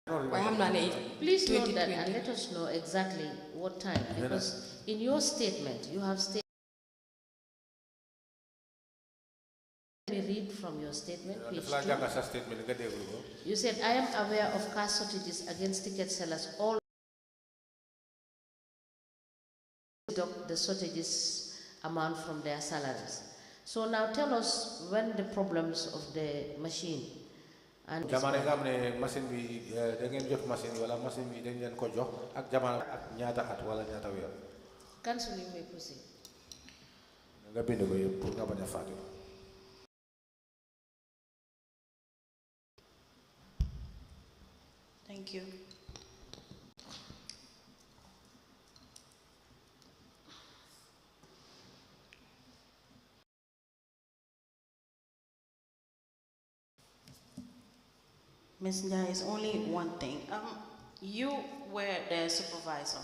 Waaye xam naa ne please note that and let us know exactly what time, because in your statement you have stated. Let me read from your statement, page 2. You said, I am aware of cash shortages against ticket sellers. All deduct the shortages amount from their salaries. So now tell us when the problems of the machine and jamane nga xamne machine bi da ngeen jot machine wala machine bi dañ leen ko jox ak jamane ak ñaata at wala ñaata weer. Council, you may proceed. Nga bind ko yëpp pour nga bañ a fàtte. Thank you. Ms. Njai, is only one thing. You were the supervisor.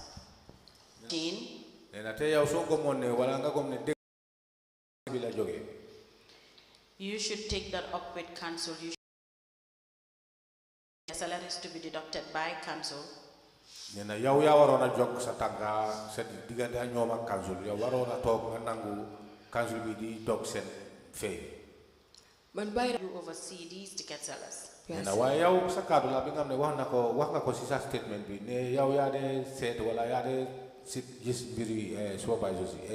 You should take that up with council. You salaries to be deducted by council. Nena yow ya warona jog sa tanga set digante ak ñom ak council yow warona tok nga nangu council bi di dog sen fay. But by you oversee these ticket sellers. Nena way yow sa kaddu la bi nga xamne wax nga ko ci sa statement bi ne yow ya de set wala ya de sit gis biri supervisor ci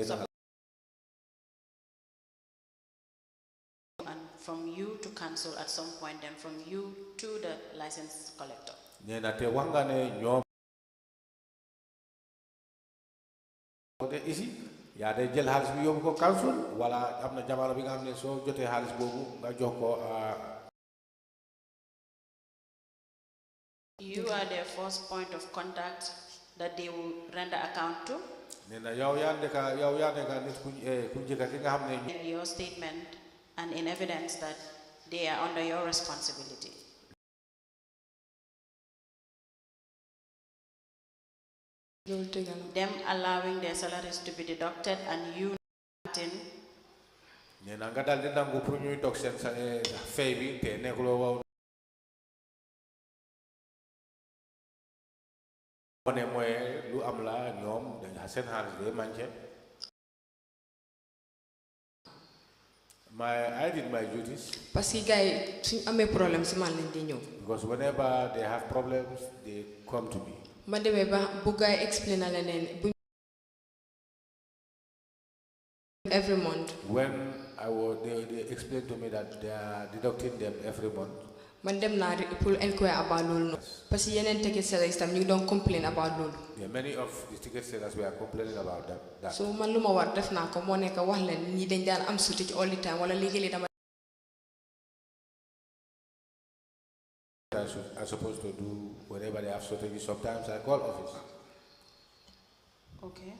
from you to council at some point, then from you to the license collector. Nena te wanga ne ñom de ici ya de jël xaliss bi yobbu ko council wala amna jamalo bi nga xamne so joté xaliss bobu nga jox ko you are their first point of contact that they will render account to. Nena yow ya ndeka nit ku jëka ki nga xamne in your statement and in evidence that they are under your responsibility. Them allowing their salaries to be deducted and you in I did my duties. Because whenever they have problems, they come to me. Every month. When they explained to me that they are deducting them every month. Inquire about ticket sellers complain about Yeah, many of the ticket sellers were complaining about that. So man luma war def na ko mo nek wax len ñi dañ daan am suti all the time wala legally dama I'm supposed to do whatever they have shortages. Sometimes I call office. Okay.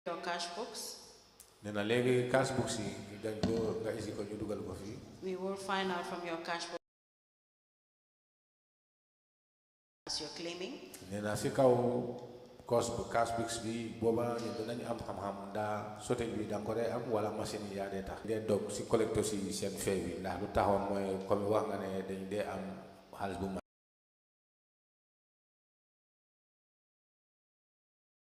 Your cash books. Then a legi cash books then go easy ko ñu dugal ko fi. We will find out from your cash book as you're claiming. Then a si kaw cash books bi boba ñu dañ am xam-xam da shortage bi dang ko day am wala machine ya day tax. Then dog si collector si sen fee bi ndax lu taxoon mooy comme wax nga ne dañ dee am xaalis bu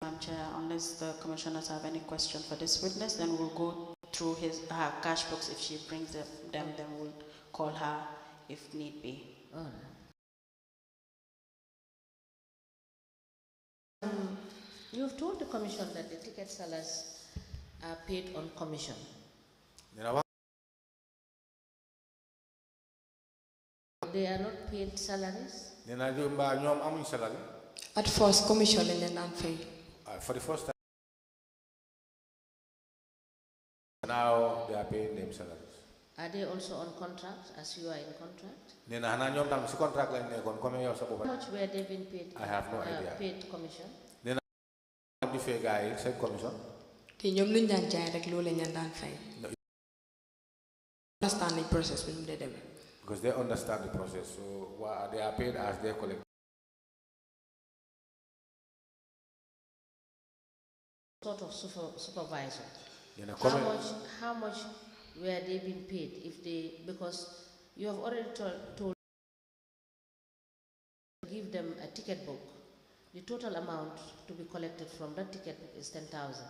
Madam Chair, unless the commissioners have any question for this witness, then we'll go through her cash books. If she brings them, then we'll call her if need be. You've told the commission that the ticket sellers are paid on commission. They are not paid salaries? At first commission and then pay. For the first time. Now they are paying them salaries. Are they also on contract as you are in contract? How much were they being paid? I have no idea. Paid commission? Understand the process because they understand the process, so they are paid as they collect. Sort of supervisor. How much were they being paid if they, because you have already told give them a ticket book. The total amount to be collected from that ticket book is 10,000.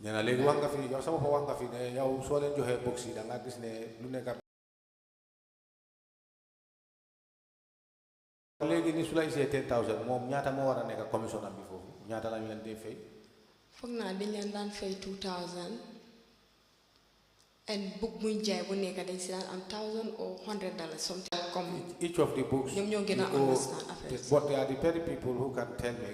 Nena legi wanga fi yow sama ko wanga fi ne yow so len joxe box yi da nga gis ne lu nekk legi ni su la isee 10,000 moom ñaata moo war a nekk commission am bi foofu ñaata lañ leen dee fay foog naa dañ leen daan fay 2,000 and book buñ jaay bu nekk dañ si daan am $1,000 or $100 something comme each of the books ñoom ñoo gën a understand affaire but they are the very people who can tell me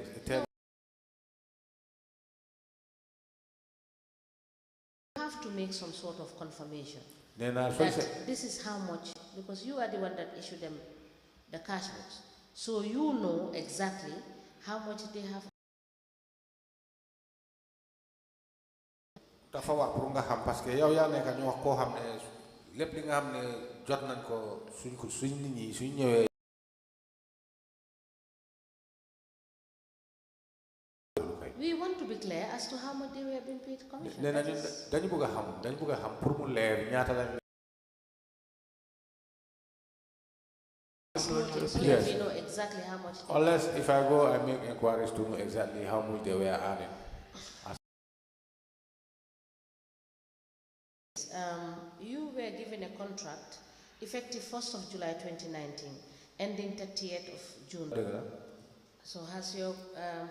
have to make some sort of confirmation that this is how much, because you are the one that issued them the cash books, so you know exactly how much they have. dafa war pour nga xam parce que yow yaa nekk ñu wax koo xam ne lépp li nga xam ne jot nañ ko suñ nit ñi suñ ñëwee we want to be clear as to how much they were being paid commission. nee na dañu bëgg a xam pour mu leer ñaata lañ yes. We know exactly how much. Unless if I go I make inquiries to know exactly how much they were earning. You were given a contract effective 1st of July 2019, ending 30th of June. So has your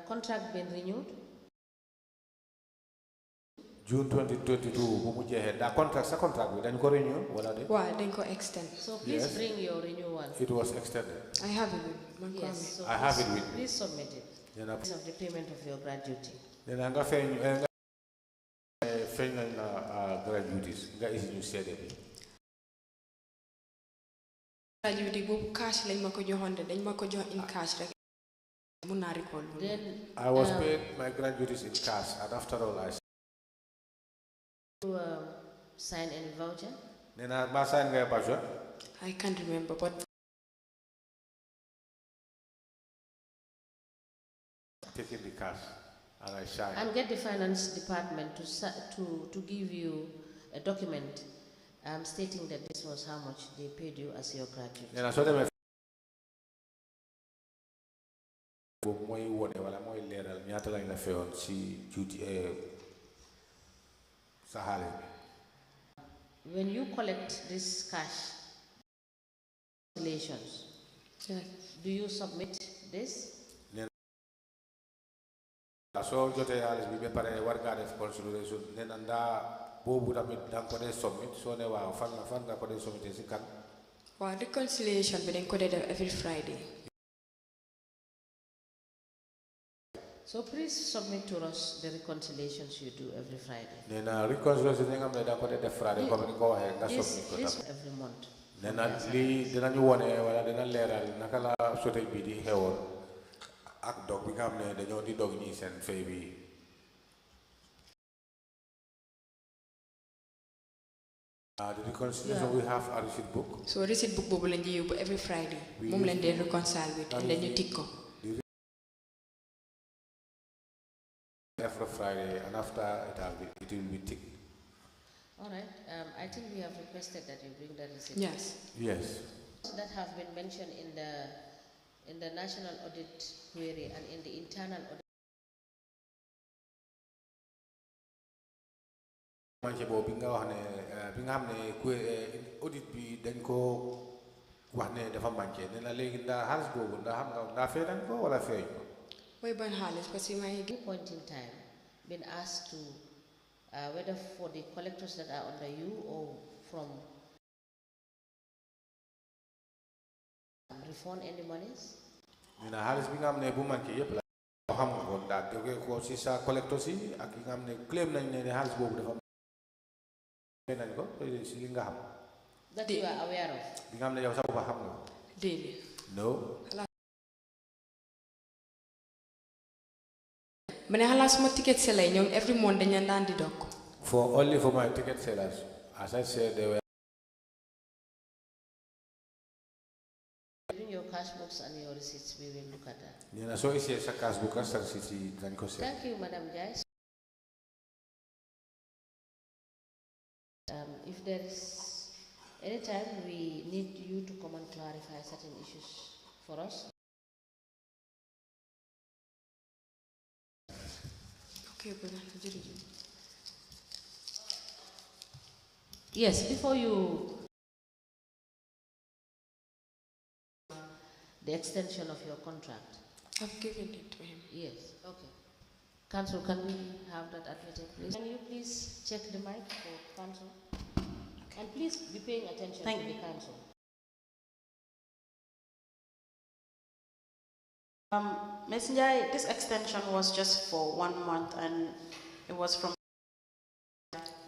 contract been renewed? June 2022, the contract we then go renew. Why then go extend? So please bring your renewal. It was extended. I have it with me. Yes, so I have it with me. Please submit it. Of the payment of your gratuity. Then I'm going to gratuities. That is you said it. Gratuity cash like mako joxonde dañ mako jox in cash rek Then I was paid my gratuities in cash, and after all, I sign any voucher? I can't remember, but taking the cash and I signed. And get the finance department to give you a document stating that this was how much they paid you as your gratuity. Then I saw them. Mooy wone wala mooy leeral ñaata lañ la feyoon ci juuti sa xaalis bi. When you collect this cash, calculations, do you submit this? Soo jotee xaalis bi ba pare war ngaa def consideration nee na ndaa boobu tamit da nga ko dee submit soo ne waaw fan nga ko dee submit si kan. waaw reconciliation bi dañ ko dee def every Friday. So please submit to us the reconciliations you do every Friday. nee na reconciliation yi nga xam ne da nga ko dee def Friday comme ni ko waxee nga submit ko This tamit. every month. nee na lii dinañu wone wala dina leeral naka la sote bi di xewoon ak dog bi nga xam ne dañoo di dog ñi seen fay bi. The reconciliation we have a receipt book. So receipt book boobu lañ di yóbbu every Friday. moom lañ dee reconcile with and then ñu tikk ko. Every Friday, and after it will be ticked. All right. I think we have requested that you bring the receipt. Yes. Yes. That have been mentioned in the national audit query and in the internal audit. manche boobu bi nga wax ne bi nga xam ne audit bi dañ ko wax ne dafa manqué ne la léegi ndax xaalis boobu ndax xam nga ndax fay nañ ko wala fay ko. mooy ban xaalis parce que maa ngi Point in time been asked to whether for the collectors that are under you or from refund any monies? ñu ne xaalis bi nga xam ne bu manqué yëpp la xam nga ko ndax jógee ko si sa collectors yi ak yi nga xam ne claim nañ ne xaalis boobu dafa fay nañ ko si li nga xam. That you are aware of? bi nga xam ne yow sax bu xam nga. déedéet. no. ma ne xalaat suma ticket seller ñoom every month dañu daan di dog. Only for my ticket sellers, as I said, they were. Even your cash books and your receipts, we will look at that. Yeah, so it's a cash book and receipts. Thank you, Madam Jais. If there is any time we need you to come and clarify certain issues for us. Okay, brother. Yes, before you the extension of your contract. I've given it to him. Yes, okay. Council, can we have that admitted, please? Can you please check the mic for council? And please be paying attention to the council. Ms. Njai, this extension was just for 1 month and it was from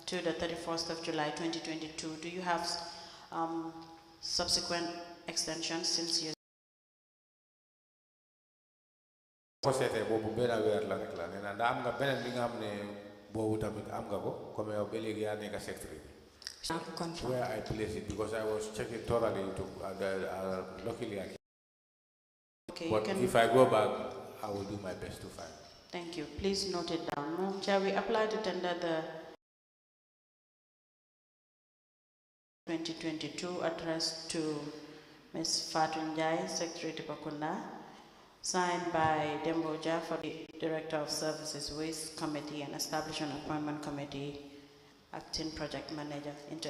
to the 31st of July 2022. Do you have subsequent extensions since you? Where I place it because I was checking thoroughly to luckily I can. Okay, but if I go back, I will do my best to find. Thank you. Please note it down. Madam Chair, we apply to tender the 2022 addressed to Ms. Fatun Njai, Secretary to Pakunda, signed by Dembo Jaffa, the Director of Services Waste Committee and Establishment Appointment Committee, Acting Project Manager, into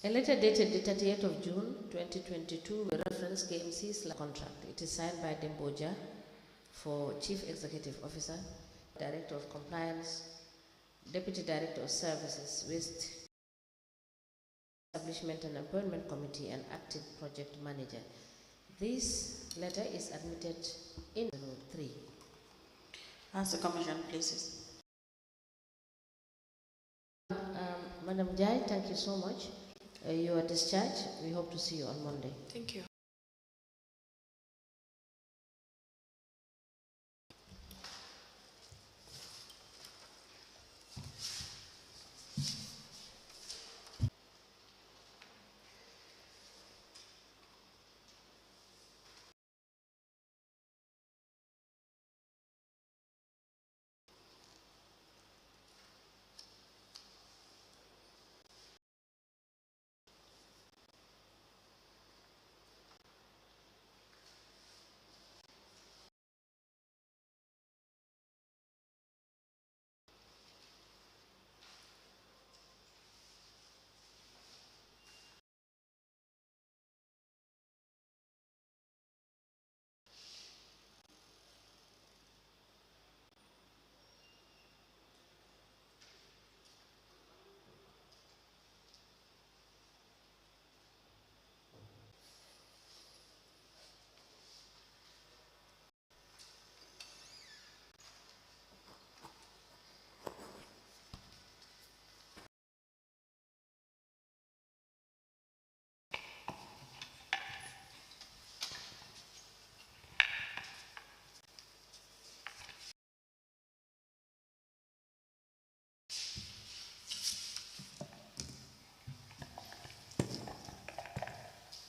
A letter dated the 30th of June 2022 will reference KMC's contract. It is signed by Demboja for Chief Executive Officer, Director of Compliance, Deputy Director of Services, Waste Establishment and Employment Committee, and Acting Project Manager. This letter is admitted in Note 3. As the Commission pleases. Madam Jai, thank you so much. You are discharged. We hope to see you on Monday. Thank you.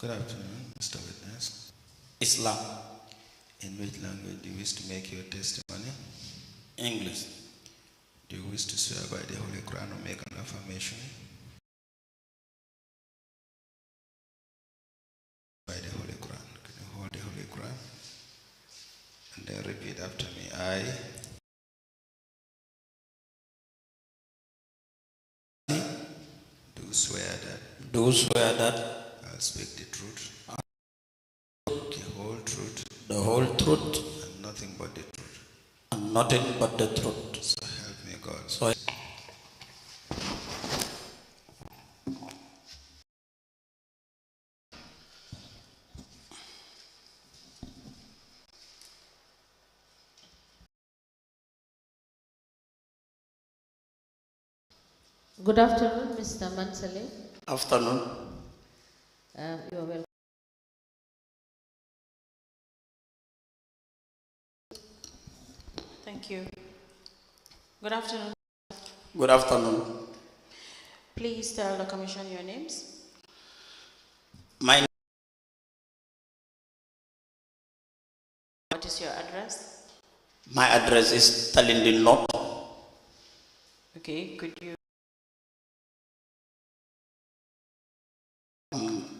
Good afternoon, Mr. Witness. Islam. In which language do you wish to make your testimony? English. Do you wish to swear by the Holy Quran or make an affirmation? By the Holy Quran. Can you hold the Holy Quran? And then repeat after me. I do swear that I'll speak the truth, the whole truth, and nothing but the truth. And nothing but the truth. So help me God. So Good afternoon, Mr. Mansale. Afternoon. You are welcome. Thank you. Good afternoon. Good afternoon. Please tell the Commission your names. What is your address? My address is Talindin North. Okay, could you?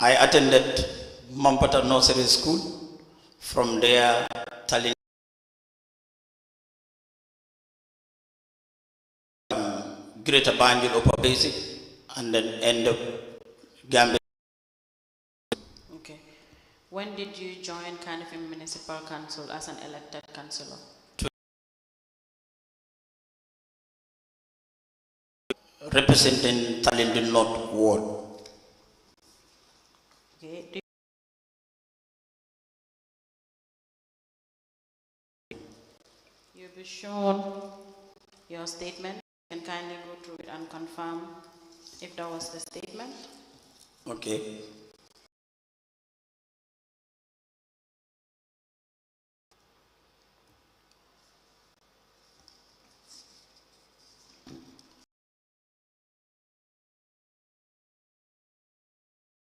I attended Mampata Nursery School. From there, Talindin. Greater Banjul Upper Basic, and then end up Gambia. Okay. When did you join Kanifing Municipal Council as an elected councillor? Representing Talindin North Ward. Okay. You'll be shown your statement. You can kindly go through it and confirm if that was the statement. Okay.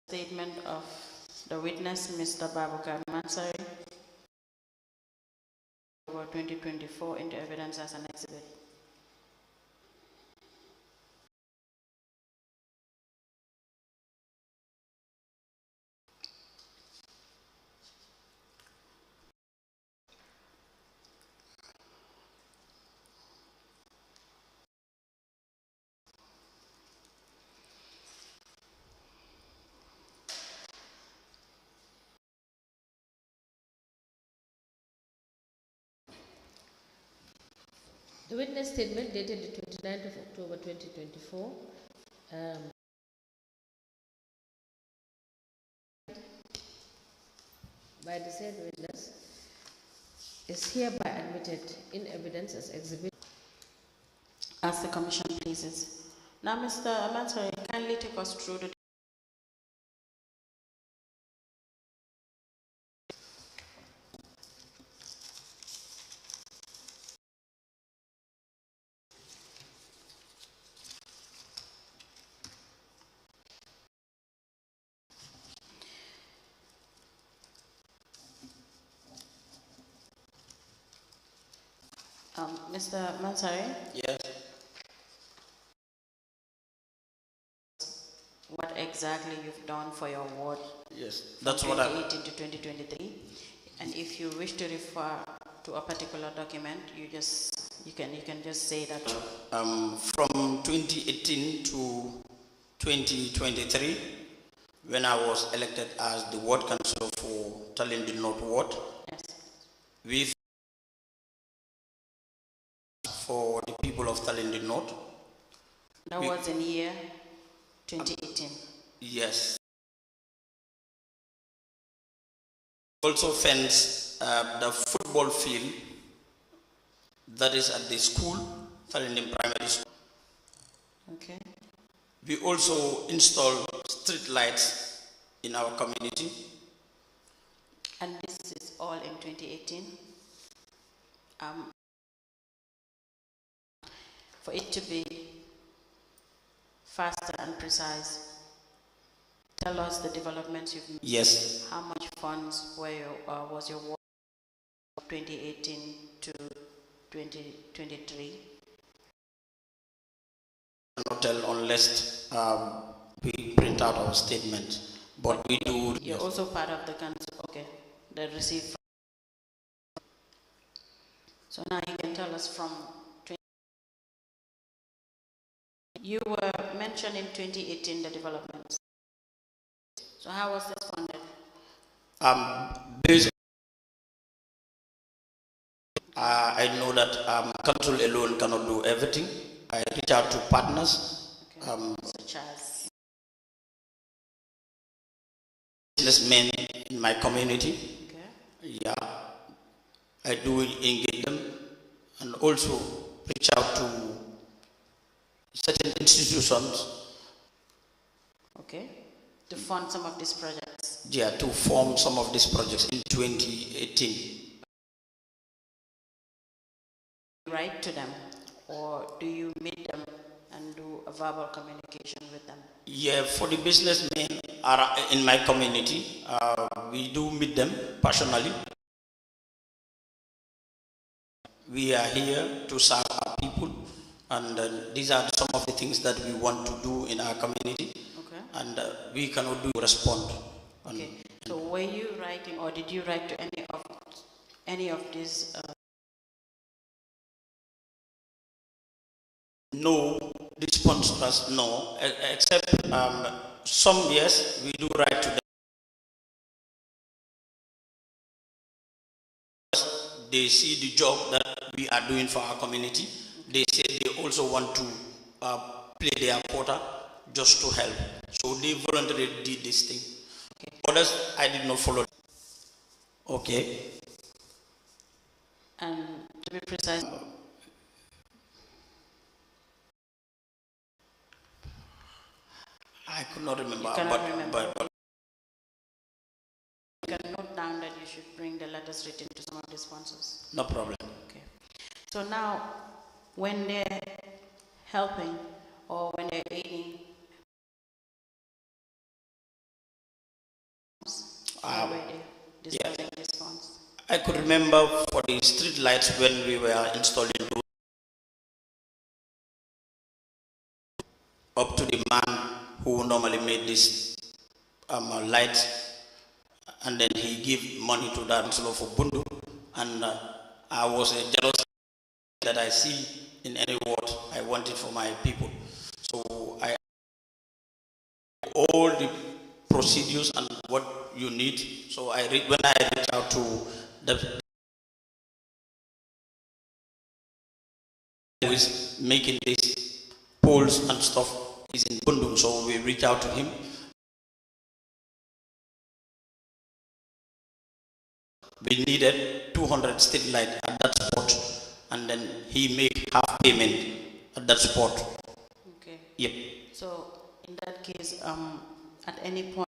Statement of the witness, Mr. Babukar Mansari, over 2024 into evidence as an exhibit. The witness statement dated the 29th of October 2024 by the said witness is hereby admitted in evidence as exhibit. As the Commission pleases. Now, Mr. Amansari, kindly take us through the Mr. Mansari? Yes. What exactly you've done for your ward? Yes, that's what I... 2018 to 2023. And if you wish to refer to a particular document, you can just say that. From 2018 to 2023, when I was elected as the ward councillor for Talindi North Ward, yes, we for the people of Talindi North. That was in year 2018. Yes. Also fence the football field that is at the school, Talindi Primary School. Okay. We also install street lights in our community. And this is all in 2018. For it to be faster and precise, tell us the developments you've made. Yes. How much funds was your work 2018 to 2023? Not tell unless we print out our statement, but we do. You're yes. also part of the council, okay? The receive. So now you can tell us from. You were mentioned in 2018 the developments. So how was this funded? I know that council alone cannot do everything. I reach out to partners, okay. Such as businessmen in my community. Okay. Yeah, I do engage them, and also reach out to certain institutions. Okay, to fund some of these projects. Yeah, to form some of these projects in 2018. Write to them, or do you meet them and do a verbal communication with them? Yeah, for the businessmen are in my community, we do meet them personally. We are here to serve our people, and these are some of the things that we want to do in our community. Okay. And we cannot do respond. Okay. So were you writing, or did you write to any of these? No, the sponsors, no, except some, yes, we do write to them. They see the job that we are doing for our community. They say they also want to play their quota just to help. So they voluntarily did this thing. Okay. Others, I did not follow. Okay. And to be precise, I could not remember. You cannot remember. But you can note down that you should bring the letters written to some of the sponsors. No problem. Okay. So now, when they're helping or when they're aiding, how were they dispersing these funds? I could remember for the street lights when we were installing those, up to the man who normally made this lights, and then he gave money to that councillor for Bundu, and I was a jealous that I see in any ward. I want it for my people, so I all the procedures and what you need. So when I reach out to the who is making these poles and stuff is in Bundung, so we reach out to him. We needed 200 street light at that spot, and then he make half payment at that spot. Okay. Yep. So in that case, at any point,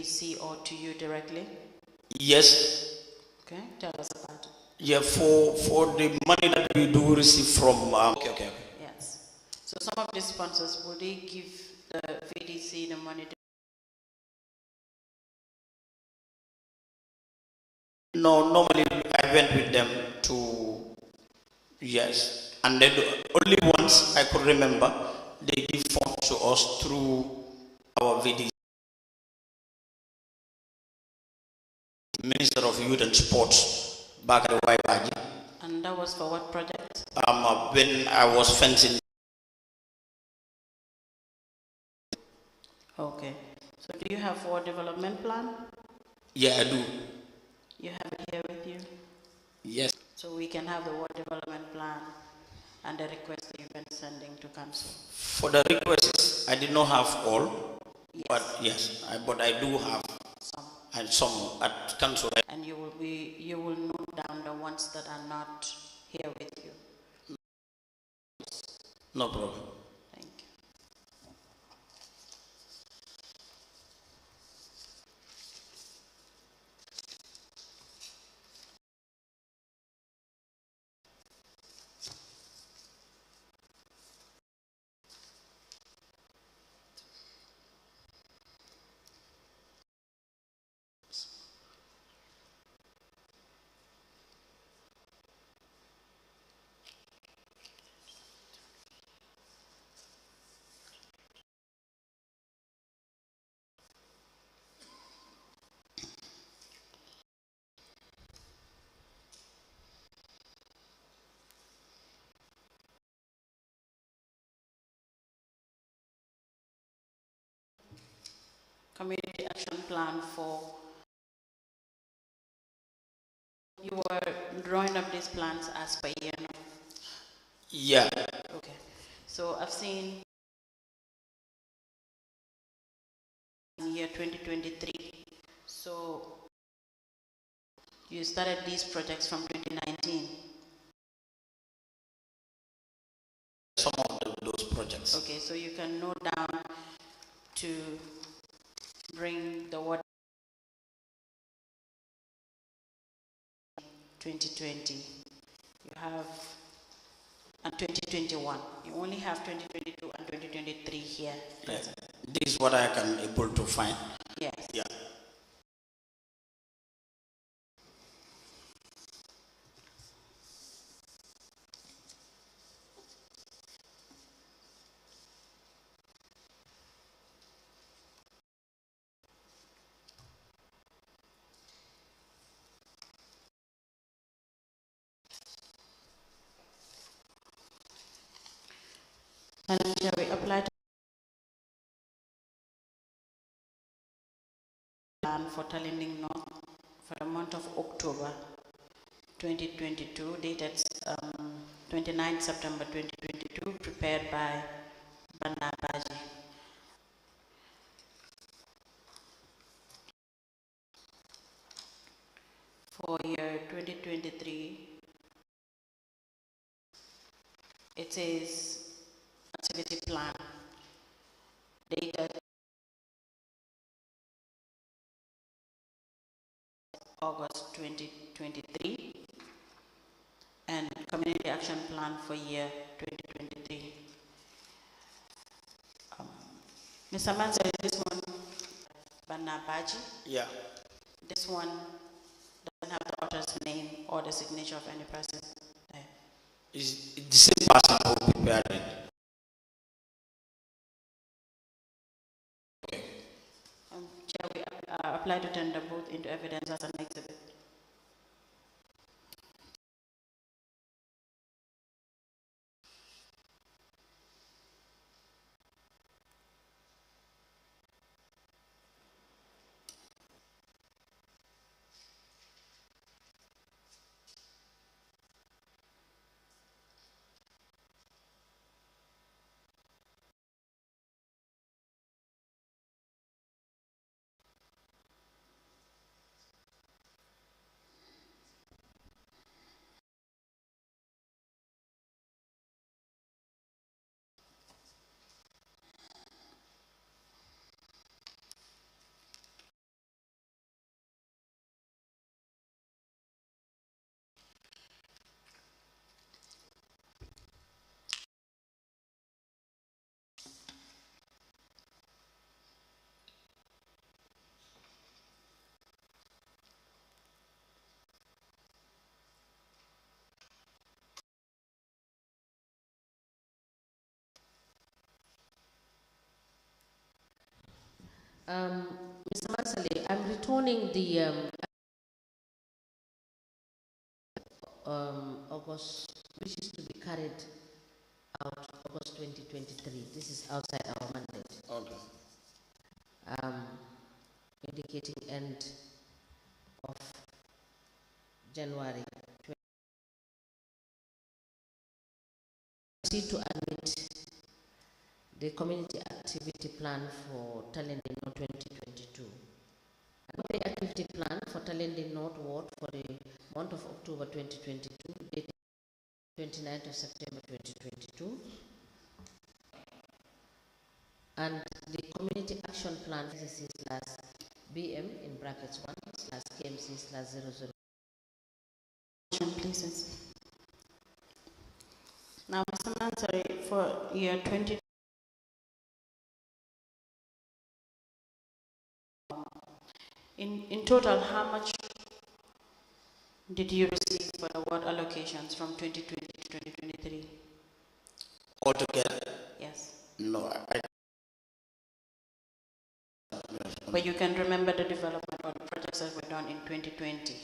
see or to you directly? Yes. Okay, tell us about it. Yeah, for the money that we do receive from. Okay. Yes. So some of the sponsors, will they give the VDC the money? No, normally I went with them to, yes, and then only once I could remember they give funds to us through our VDC, Minister of Youth and Sports, back at Waibaji. And that was for what project? When I was fencing. Okay. So do you have forward development plan? Yeah, I do. You have it here with you? Yes. So we can have the ward development plan and the request that you've been sending to council. For the requests, I did not have all, yes. But yes, but I do have some. And some at council. And you will note down the ones that are not here with you. No problem. Thank you. Community action plan for, you were drawing up these plans as per year, no? Yeah. Okay. So I've seen in year 2023. So you started these projects from 2019. Some of those projects. Okay, so you can note down to bring the water 2020. You have and 2021. You only have 2022 and 2023 here. Yeah. This is what I can able to find. Yes. Yeah. And shall we apply to plan for Talinding North for the month of October 2022, dated 29 September 2022, prepared by Banda Baji. For year 2023, it says activity plan dated August 2023 and community action plan for year 2023. Mr. Mansa, this one, Bana Baji? Yeah. This one doesn't have the author's name or the signature of any person there. Is the same person who prepared it? Okay. Shall we apply to tender both into evidence as an exhibit? Mr. Mansali, I'm returning the August, which is to be carried out August 2023. This is outside our mandate. Okay. Indicating end of January. Proceed to admit the community activity plan for Talending North 2022. The activity plan for Talending North Ward for the month of October 2022, dated 29th of September 2022. And the community action plan BM in brackets 1/KMC/00. Please. Now, Mr. Mansari, for year 20, in total, how much did you receive for the ward allocations from 2020 to 2023? Altogether? Yes. No, But you can remember the development or the projects that were done in 2020?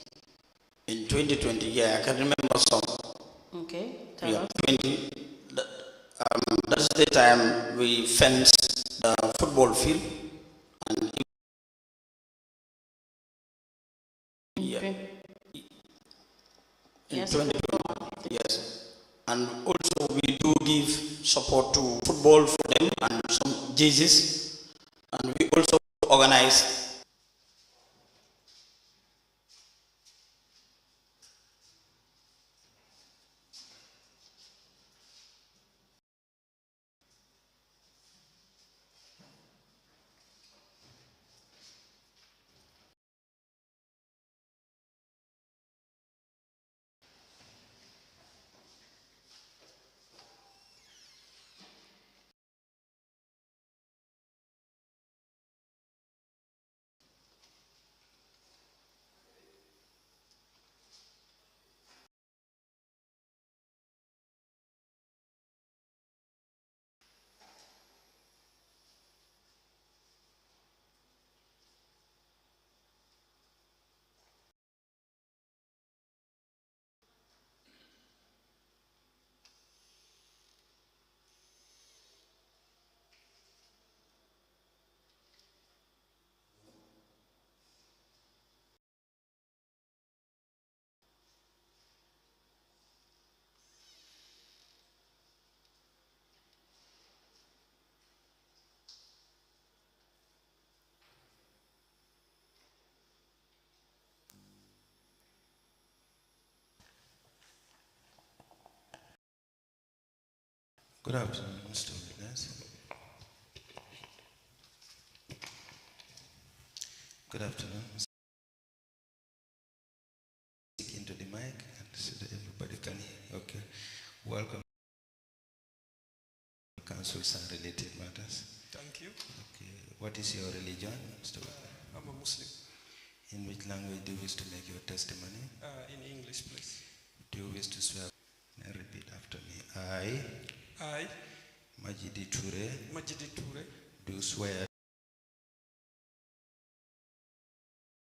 In 2020, yeah, I can remember some. Okay, tell us. 20. That's the time we fenced the football field. And Yes. 2020, yes. And also we do give support to football for them and some jerseys. And we also organize Good afternoon, Mr. Witness. Good afternoon. Speak into the mic and so that everybody can hear. Okay. Welcome. Councils and related matters. Thank you. Okay. What is your religion, Mr. Witness? I'm a Muslim. In which language do you wish to make your testimony? In English, please. Do you wish to swear? Now repeat after me. I, Majidi Toure, do swear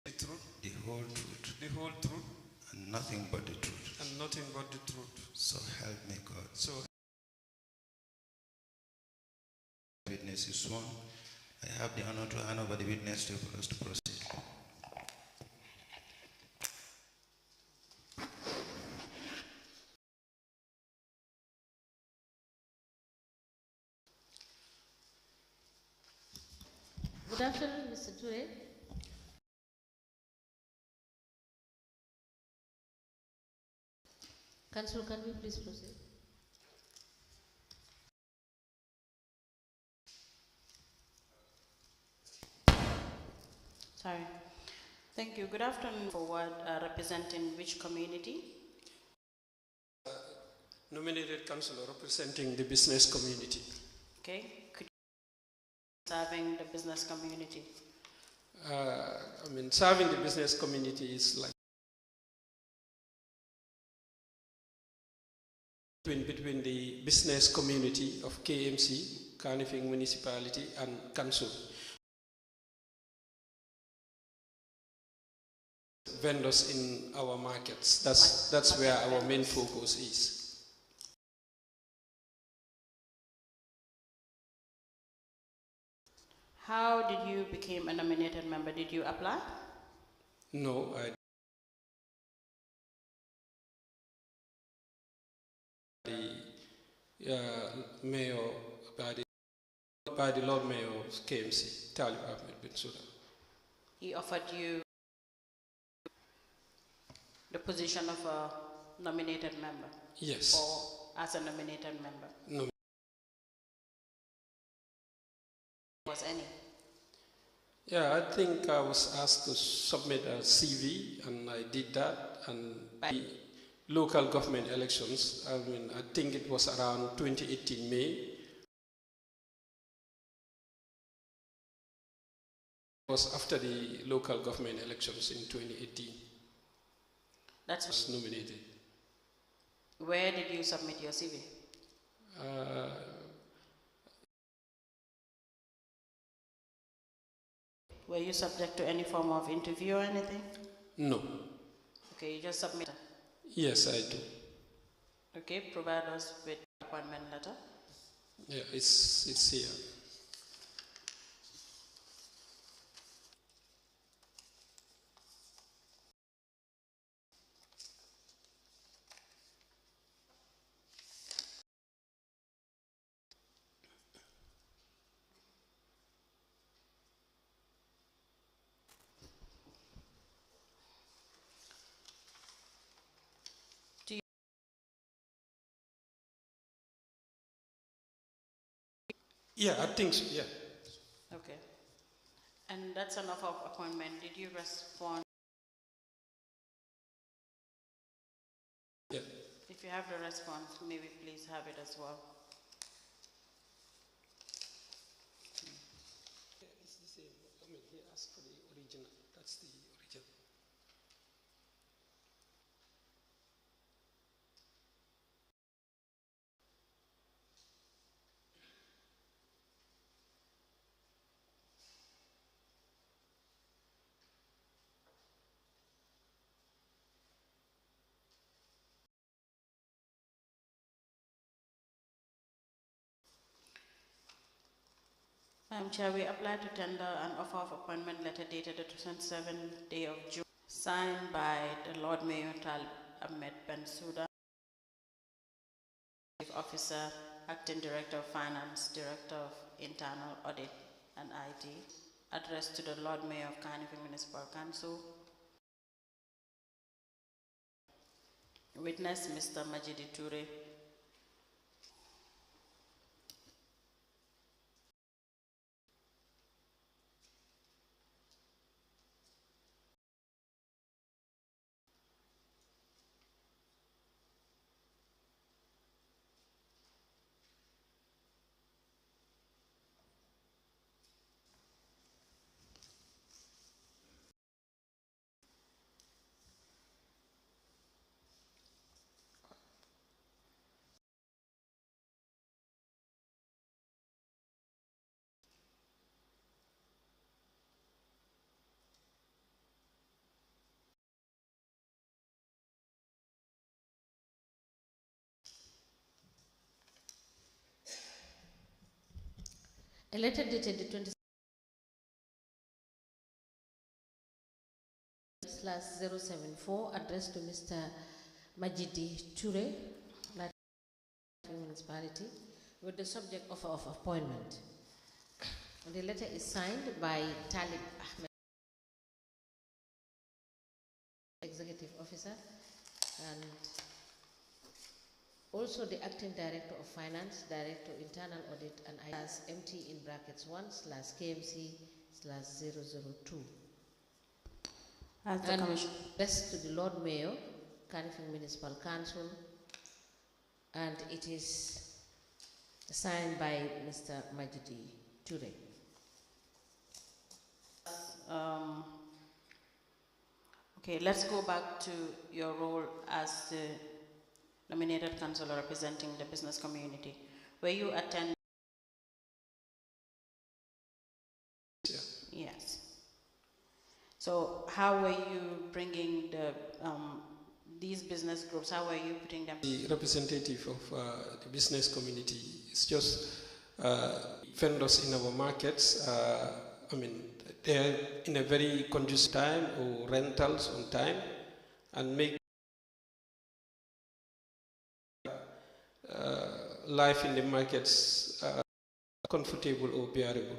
the truth, the whole truth, and nothing but the truth. and nothing but the truth. So help me God. So, Witness is sworn. I have the honor to hand over the witness to for us to proceed. Good afternoon, Mr. Toure. Council, can we please proceed? Sorry. Thank you. Good afternoon. Forward, representing which community? Nominated councillor representing the business community. Okay. Could you serving the business community? Serving the business community is like between the business community of KMC, Kanifing Municipality, and council. vendors in our markets. That's where our main focus is. How did you become a nominated member? Did you apply? No, Mayor, by the Lord Mayor of KMC, Talib Ahmed Bensouda. He offered you the position of a nominated member? Yes. Or as a nominated member? No. Was any? Yeah, I think I was asked to submit a CV, and I did that. And the local government elections, I think it was around 2018 May. It was after the local government elections in 2018. That's was nominated. Where did you submit your CV? Were you subject to any form of interview or anything? No. Okay, you just submitted? Yes, I do. Okay, provide us with appointment letter. Yeah, it's here. Yeah, I think so, yeah. Okay. And that's an offer of appointment. Did you respond? Yeah. If you have the response, maybe please have it as well. Yeah, it's the same. I mean, he asked for the original. That's the original. Madam Chair, we apply to tender an offer of appointment letter dated the 27th day of June, signed by the Lord Mayor Talib Ahmed Bensouda, Chief Officer, Acting Director of Finance, Director of Internal Audit and IT, addressed to the Lord Mayor of Carnifing Municipal Council. Witness Mr. Majidi Toure. A letter dated the 20/074 addressed to Mr. Majidi Toure, Municipality, with the subject offer of appointment. The letter is signed by Talib Ahmed, Executive Officer, and also the Acting Director of Finance, Director Internal Audit and IAS MT in brackets 1/KMC/002. As the and Commission. best to the Lord Mayor, Carnifing Municipal Council, and it is signed by Mr. Majidi Toure. Okay, let's go back to your role as the nominated councillor representing the business community. Were you attend? Yeah. Yes. So how were you bringing these business groups, how were you putting them? The representative of the business community is just vendors in our markets. They're in a very conducive time, or rentals on time, and make life in the markets comfortable or bearable.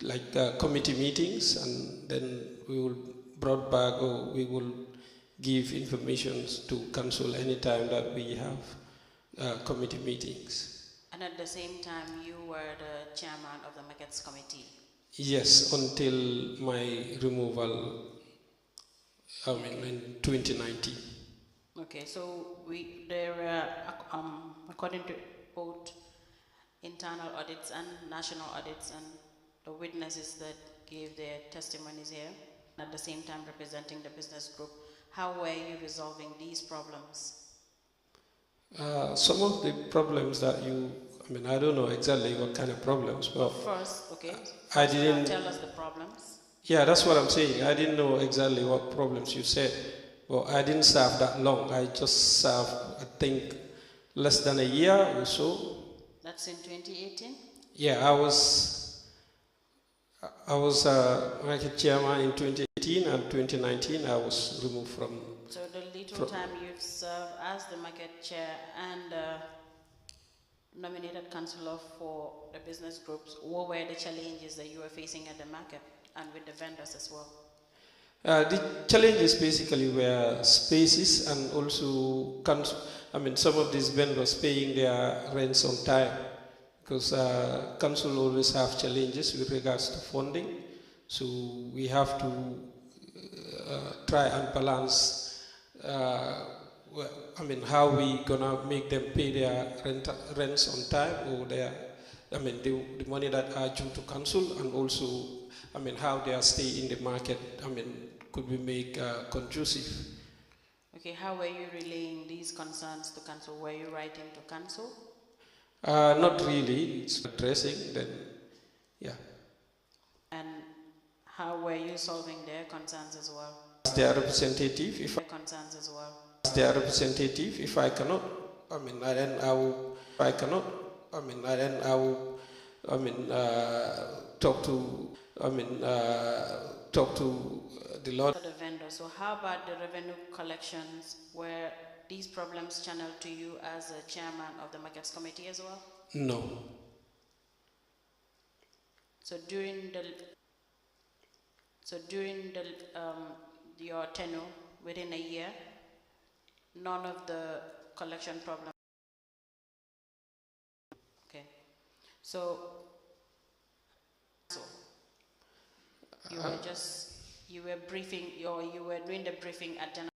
Like committee meetings, and then we will brought back, or we will give information to council anytime that we have committee meetings. And at the same time, you were the chairman of the markets committee? Yes, until my removal, in 2019. Okay, so there were, according to both internal audits and national audits, and the witnesses that gave their testimonies here, at the same time representing the business group, how were you resolving these problems? Some of the problems that I don't know exactly what kind of problems, but first, okay, I didn't tell us the problems. Yeah, that's what I'm saying. I didn't know exactly what problems you said. Well, I didn't serve that long. I just served, I think, less than a year or so. That's in 2018? Yeah, I was market chairman in 2018, and 2019 I was removed from. So the little time you've served as the market chair and nominated councillor for the business groups, what were the challenges that you were facing at the market and with the vendors as well? The challenges basically were spaces, and also some of these vendors paying their rents on time, because council always have challenges with regards to funding, so we have to try and balance how we gonna make them pay their rents on time, or the money that are due to council, and also how their stay in the market could be made conducive. Okay, how were you relaying these concerns to council? Were you writing to council? Not really. It's addressing, then, yeah. And how were you solving their concerns as well? As their representative, if I cannot, then I will. If I cannot, then I will. Talk to the Lord. The vendor. So how about the revenue collections? Were these problems channeled to you as a chairman of the markets committee as well? No. So during your tenure, within a year, none of the collection problems. Okay. So you were briefing, or you were doing the briefing at general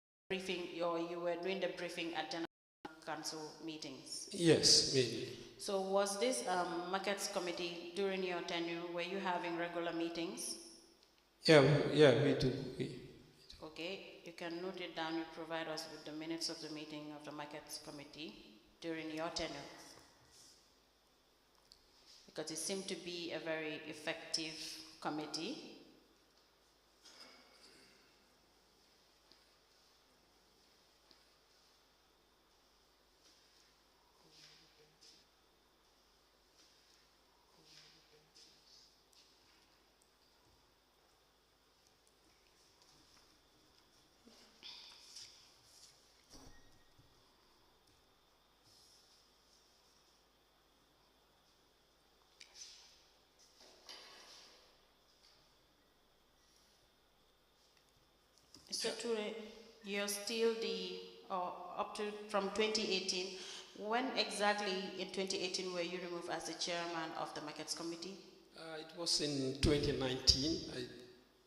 council meetings? Yes, maybe. So was this markets committee during your tenure, were you having regular meetings? Yeah, we do. Okay, you can note it down. You provide us with the minutes of the meeting of the markets committee during your tenure, because it seemed to be a very effective committee. Mr. Ture, you're still from 2018. When exactly in 2018 were you removed as the chairman of the markets committee? It was in 2019.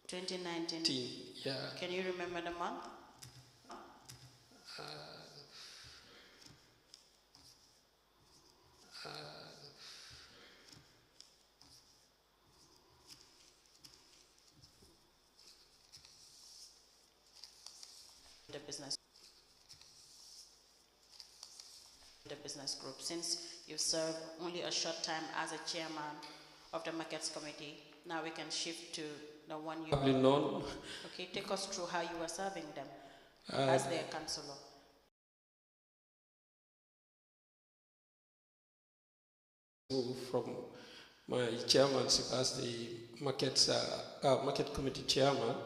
2019? Yeah. Can you remember the month? The business group, since you served only a short time as a chairman of the markets committee. Now we can shift to the one you probably known. Okay, take us through how you were serving them as their councillor. From my chairmanship as the market committee chairman,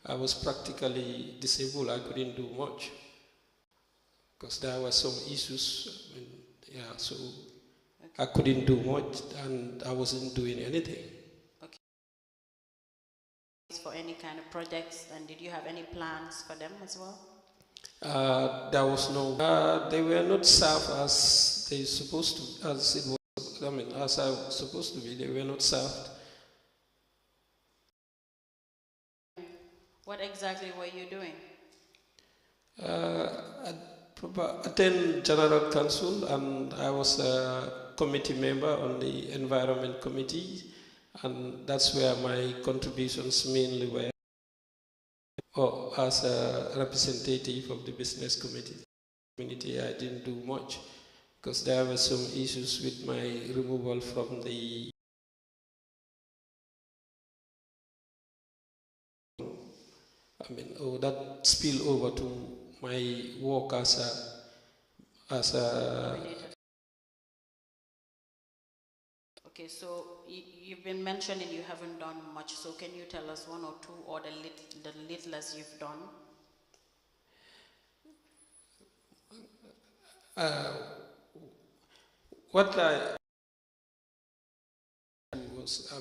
I was practically disabled. I couldn't do much because there were some issues. So I couldn't do much, and I wasn't doing anything. Okay. For any kind of projects, and did you have any plans for them as well? There was no. They were not served as they supposed to, as it was. As I was supposed to be. They were not served. What exactly were you doing? I attend General Council, and I was a committee member on the Environment Committee, and that's where my contributions mainly were, or as a representative of the business community. I didn't do much because there were some issues with my removal from the that spill over to my work as a Okay, so you've been mentioning you haven't done much, so can you tell us one or two, or the littlest you've done? What I was,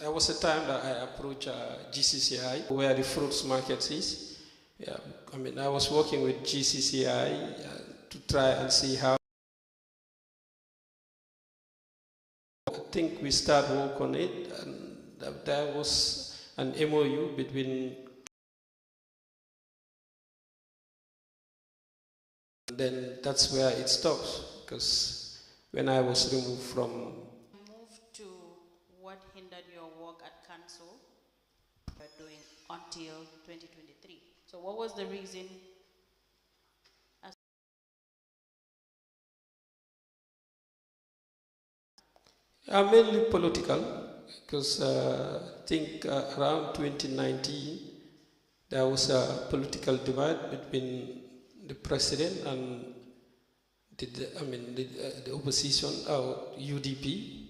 I was a time that I approached GCCI, where the fruits market is. Yeah, I was working with GCCI to try and see how. I think we start work on it, and there was an MOU between. Then that's where it stops, because when I was removed from. Move to what hindered your work at council doing until 2023. So what was the reason? Mainly political, because I think around 2019 there was a political divide between the president and the opposition, UDP.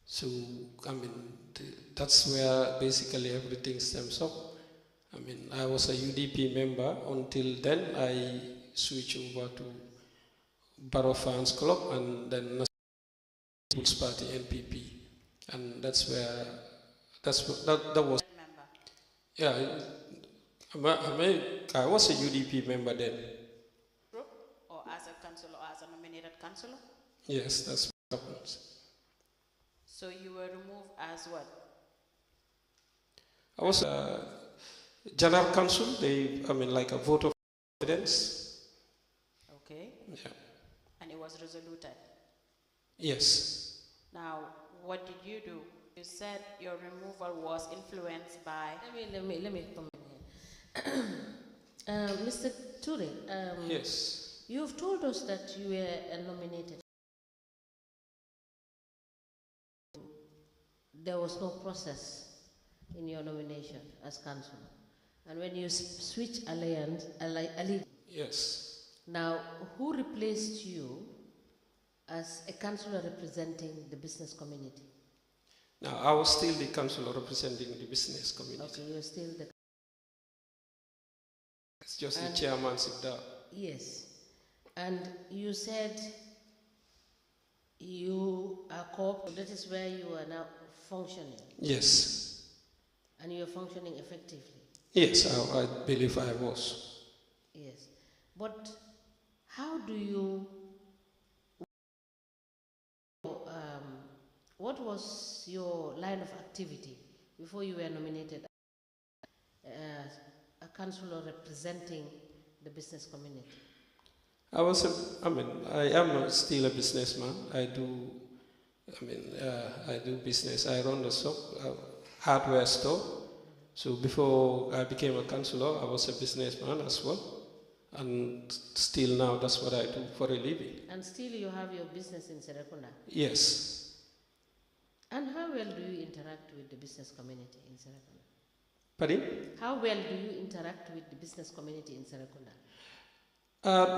So that's where basically everything stems up. I was a UDP member until then. I switched over to Barrow Fans Club and then National People's Party (NPP), and that was. Yeah. I was a UDP member then. Or as a councillor, or as a nominated councillor? Yes, that's what happens. So you were removed as what? I was a general council. Like a vote of confidence. Okay. Yeah. And it was resoluted? Yes. Now, what did you do? You said your removal was influenced by. Let me comment here. Mr. Ture. Yes. You've told us that you were nominated. There was no process in your nomination as councillor, and when you switch allegiance. Yes. Now, who replaced you as a councillor representing the business community? Now, I was still the councillor representing the business community. Okay, you're still the. It's just the chairmanship there. Yes. And you said you are that is where you are now functioning. Yes. And you're functioning effectively. Yes, I believe I was. Yes. But how do you, what was your line of activity before you were nominated as a councillor representing the business community? I am still a businessman. I do business. I run a hardware store. So before I became a councillor, I was a businessman as well. And still now, that's what I do for a living. And still you have your business in Serekunda? Yes. And how well do you interact with the business community in Serekunda? Pardon? How well do you interact with the business community in Serekunda?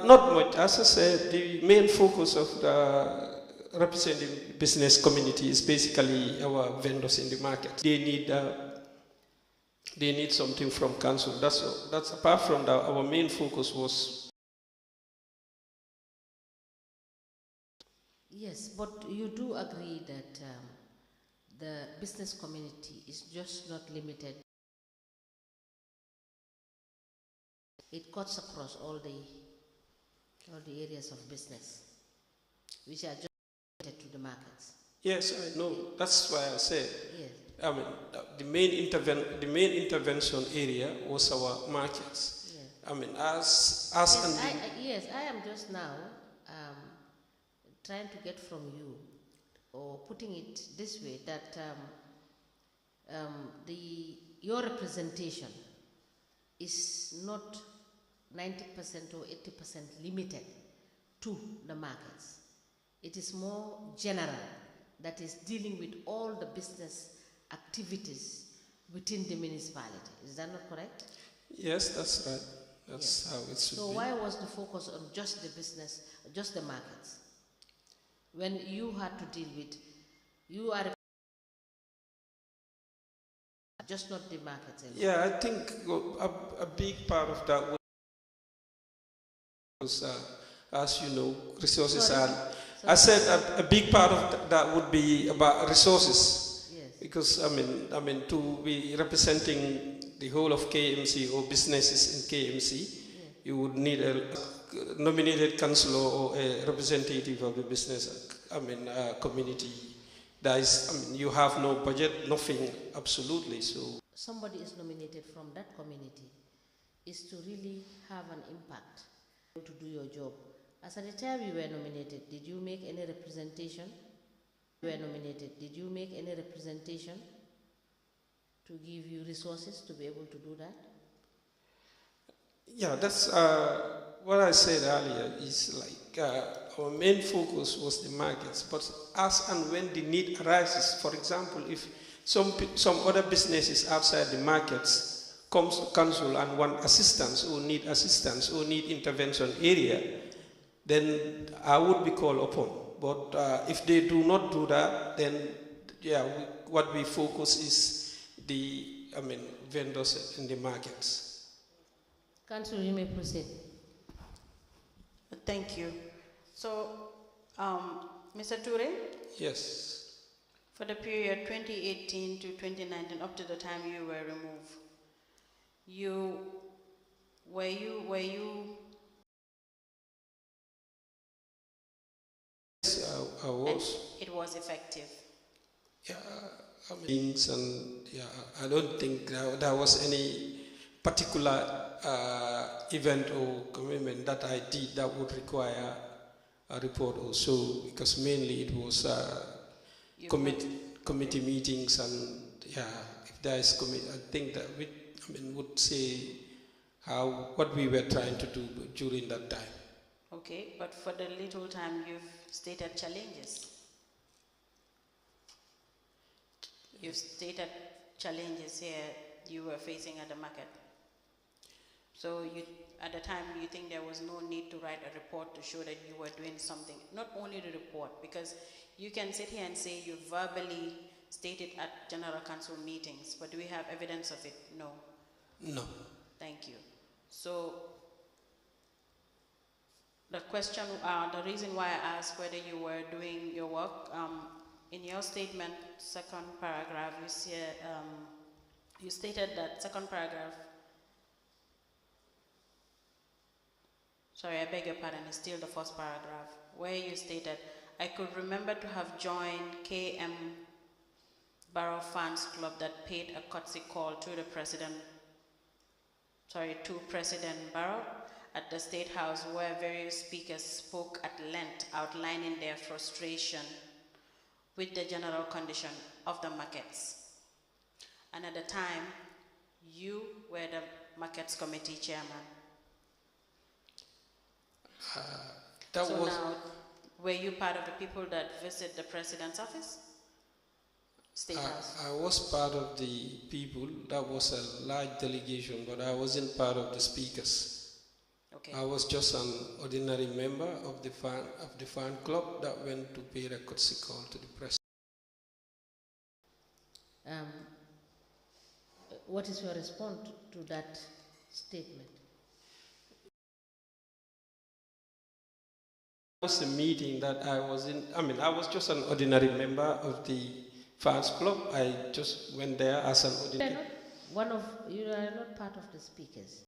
Not much. As I said, the main focus of the representing business community is basically our vendors in the market. They need something from council. That's apart from that. Our main focus was. Yes, but you do agree that the business community is just not limited. It cuts across all the areas of business, which are just related to the markets. Yes, I know. That's why I said. Yes. I mean, the main intervention area was our markets. Yes. I mean, yes, I am just now trying to get from you, or putting it this way, that your representation is not 90% or 80% limited to the markets. It is more general, that is dealing with all the business activities within the municipality. Is that not correct? Yes, that's right. That's how it should be. So why was the focus on just the business, just the markets? When you had to deal with, you are just not the markets alone. Yeah, I think a big part of that was, as you know, resources are. I said a big part of that would be about resources. Yes. Because I mean, to be representing the whole of KMC or businesses in KMC, you would need a nominated councillor or a representative of the business. Community. That is, you have no budget, nothing, absolutely. So somebody is nominated from that community is to really have an impact to do your job. As at the time you were nominated, did you make any representation? You were nominated. Did you make any representation to give you resources to be able to do that? Yeah, that's what I said earlier. Is like our main focus was the markets, but as and when the need arises, for example, if some other businesses outside the markets comes to council and want assistance or need intervention area, then I would be called upon. But if they do not do that, then what we focus is the vendors in the markets. Council, you may proceed. Thank you. So, Mr. Ture? Yes. For the period 2018 to 2019, up to the time you were removed, were you? Yes, I was. And it was effective. Yeah, I don't think there was any particular event or commitment that I did that would require a report or so, because mainly it was committee meetings, and if there is I think that we would say what we were trying to do during that time. Okay, but for the little time you've stated challenges. You've stated challenges here you were facing at the market. So at the time, you think there was no need to write a report to show that you were doing something. Not only the report, because you can sit here and say you verbally stated at General Council meetings, but do we have evidence of it? No. No. Thank you. So the question, the reason why I asked whether you were doing your work, in your statement, second paragraph, you stated that second paragraph. Sorry, I beg your pardon, it's still the first paragraph, where you stated, I could remember to have joined KM Borough Fans Club that paid a courtesy call to President Barrow at the State House, where various speakers spoke at length, outlining their frustration with the general condition of the markets. And at the time, you were the Markets Committee Chairman. Now, were you part of the people that visit the President's office? State House? I was part of the people. That was a large delegation, but I wasn't part of the speakers. Okay. I was just an ordinary member of the fan club that went to pay a courtesy call to the press. What is your response to that statement? It was a meeting that I was in. I mean, I was just an ordinary member of the fans club. I just went there as an ordinary. You are not part of the speakers.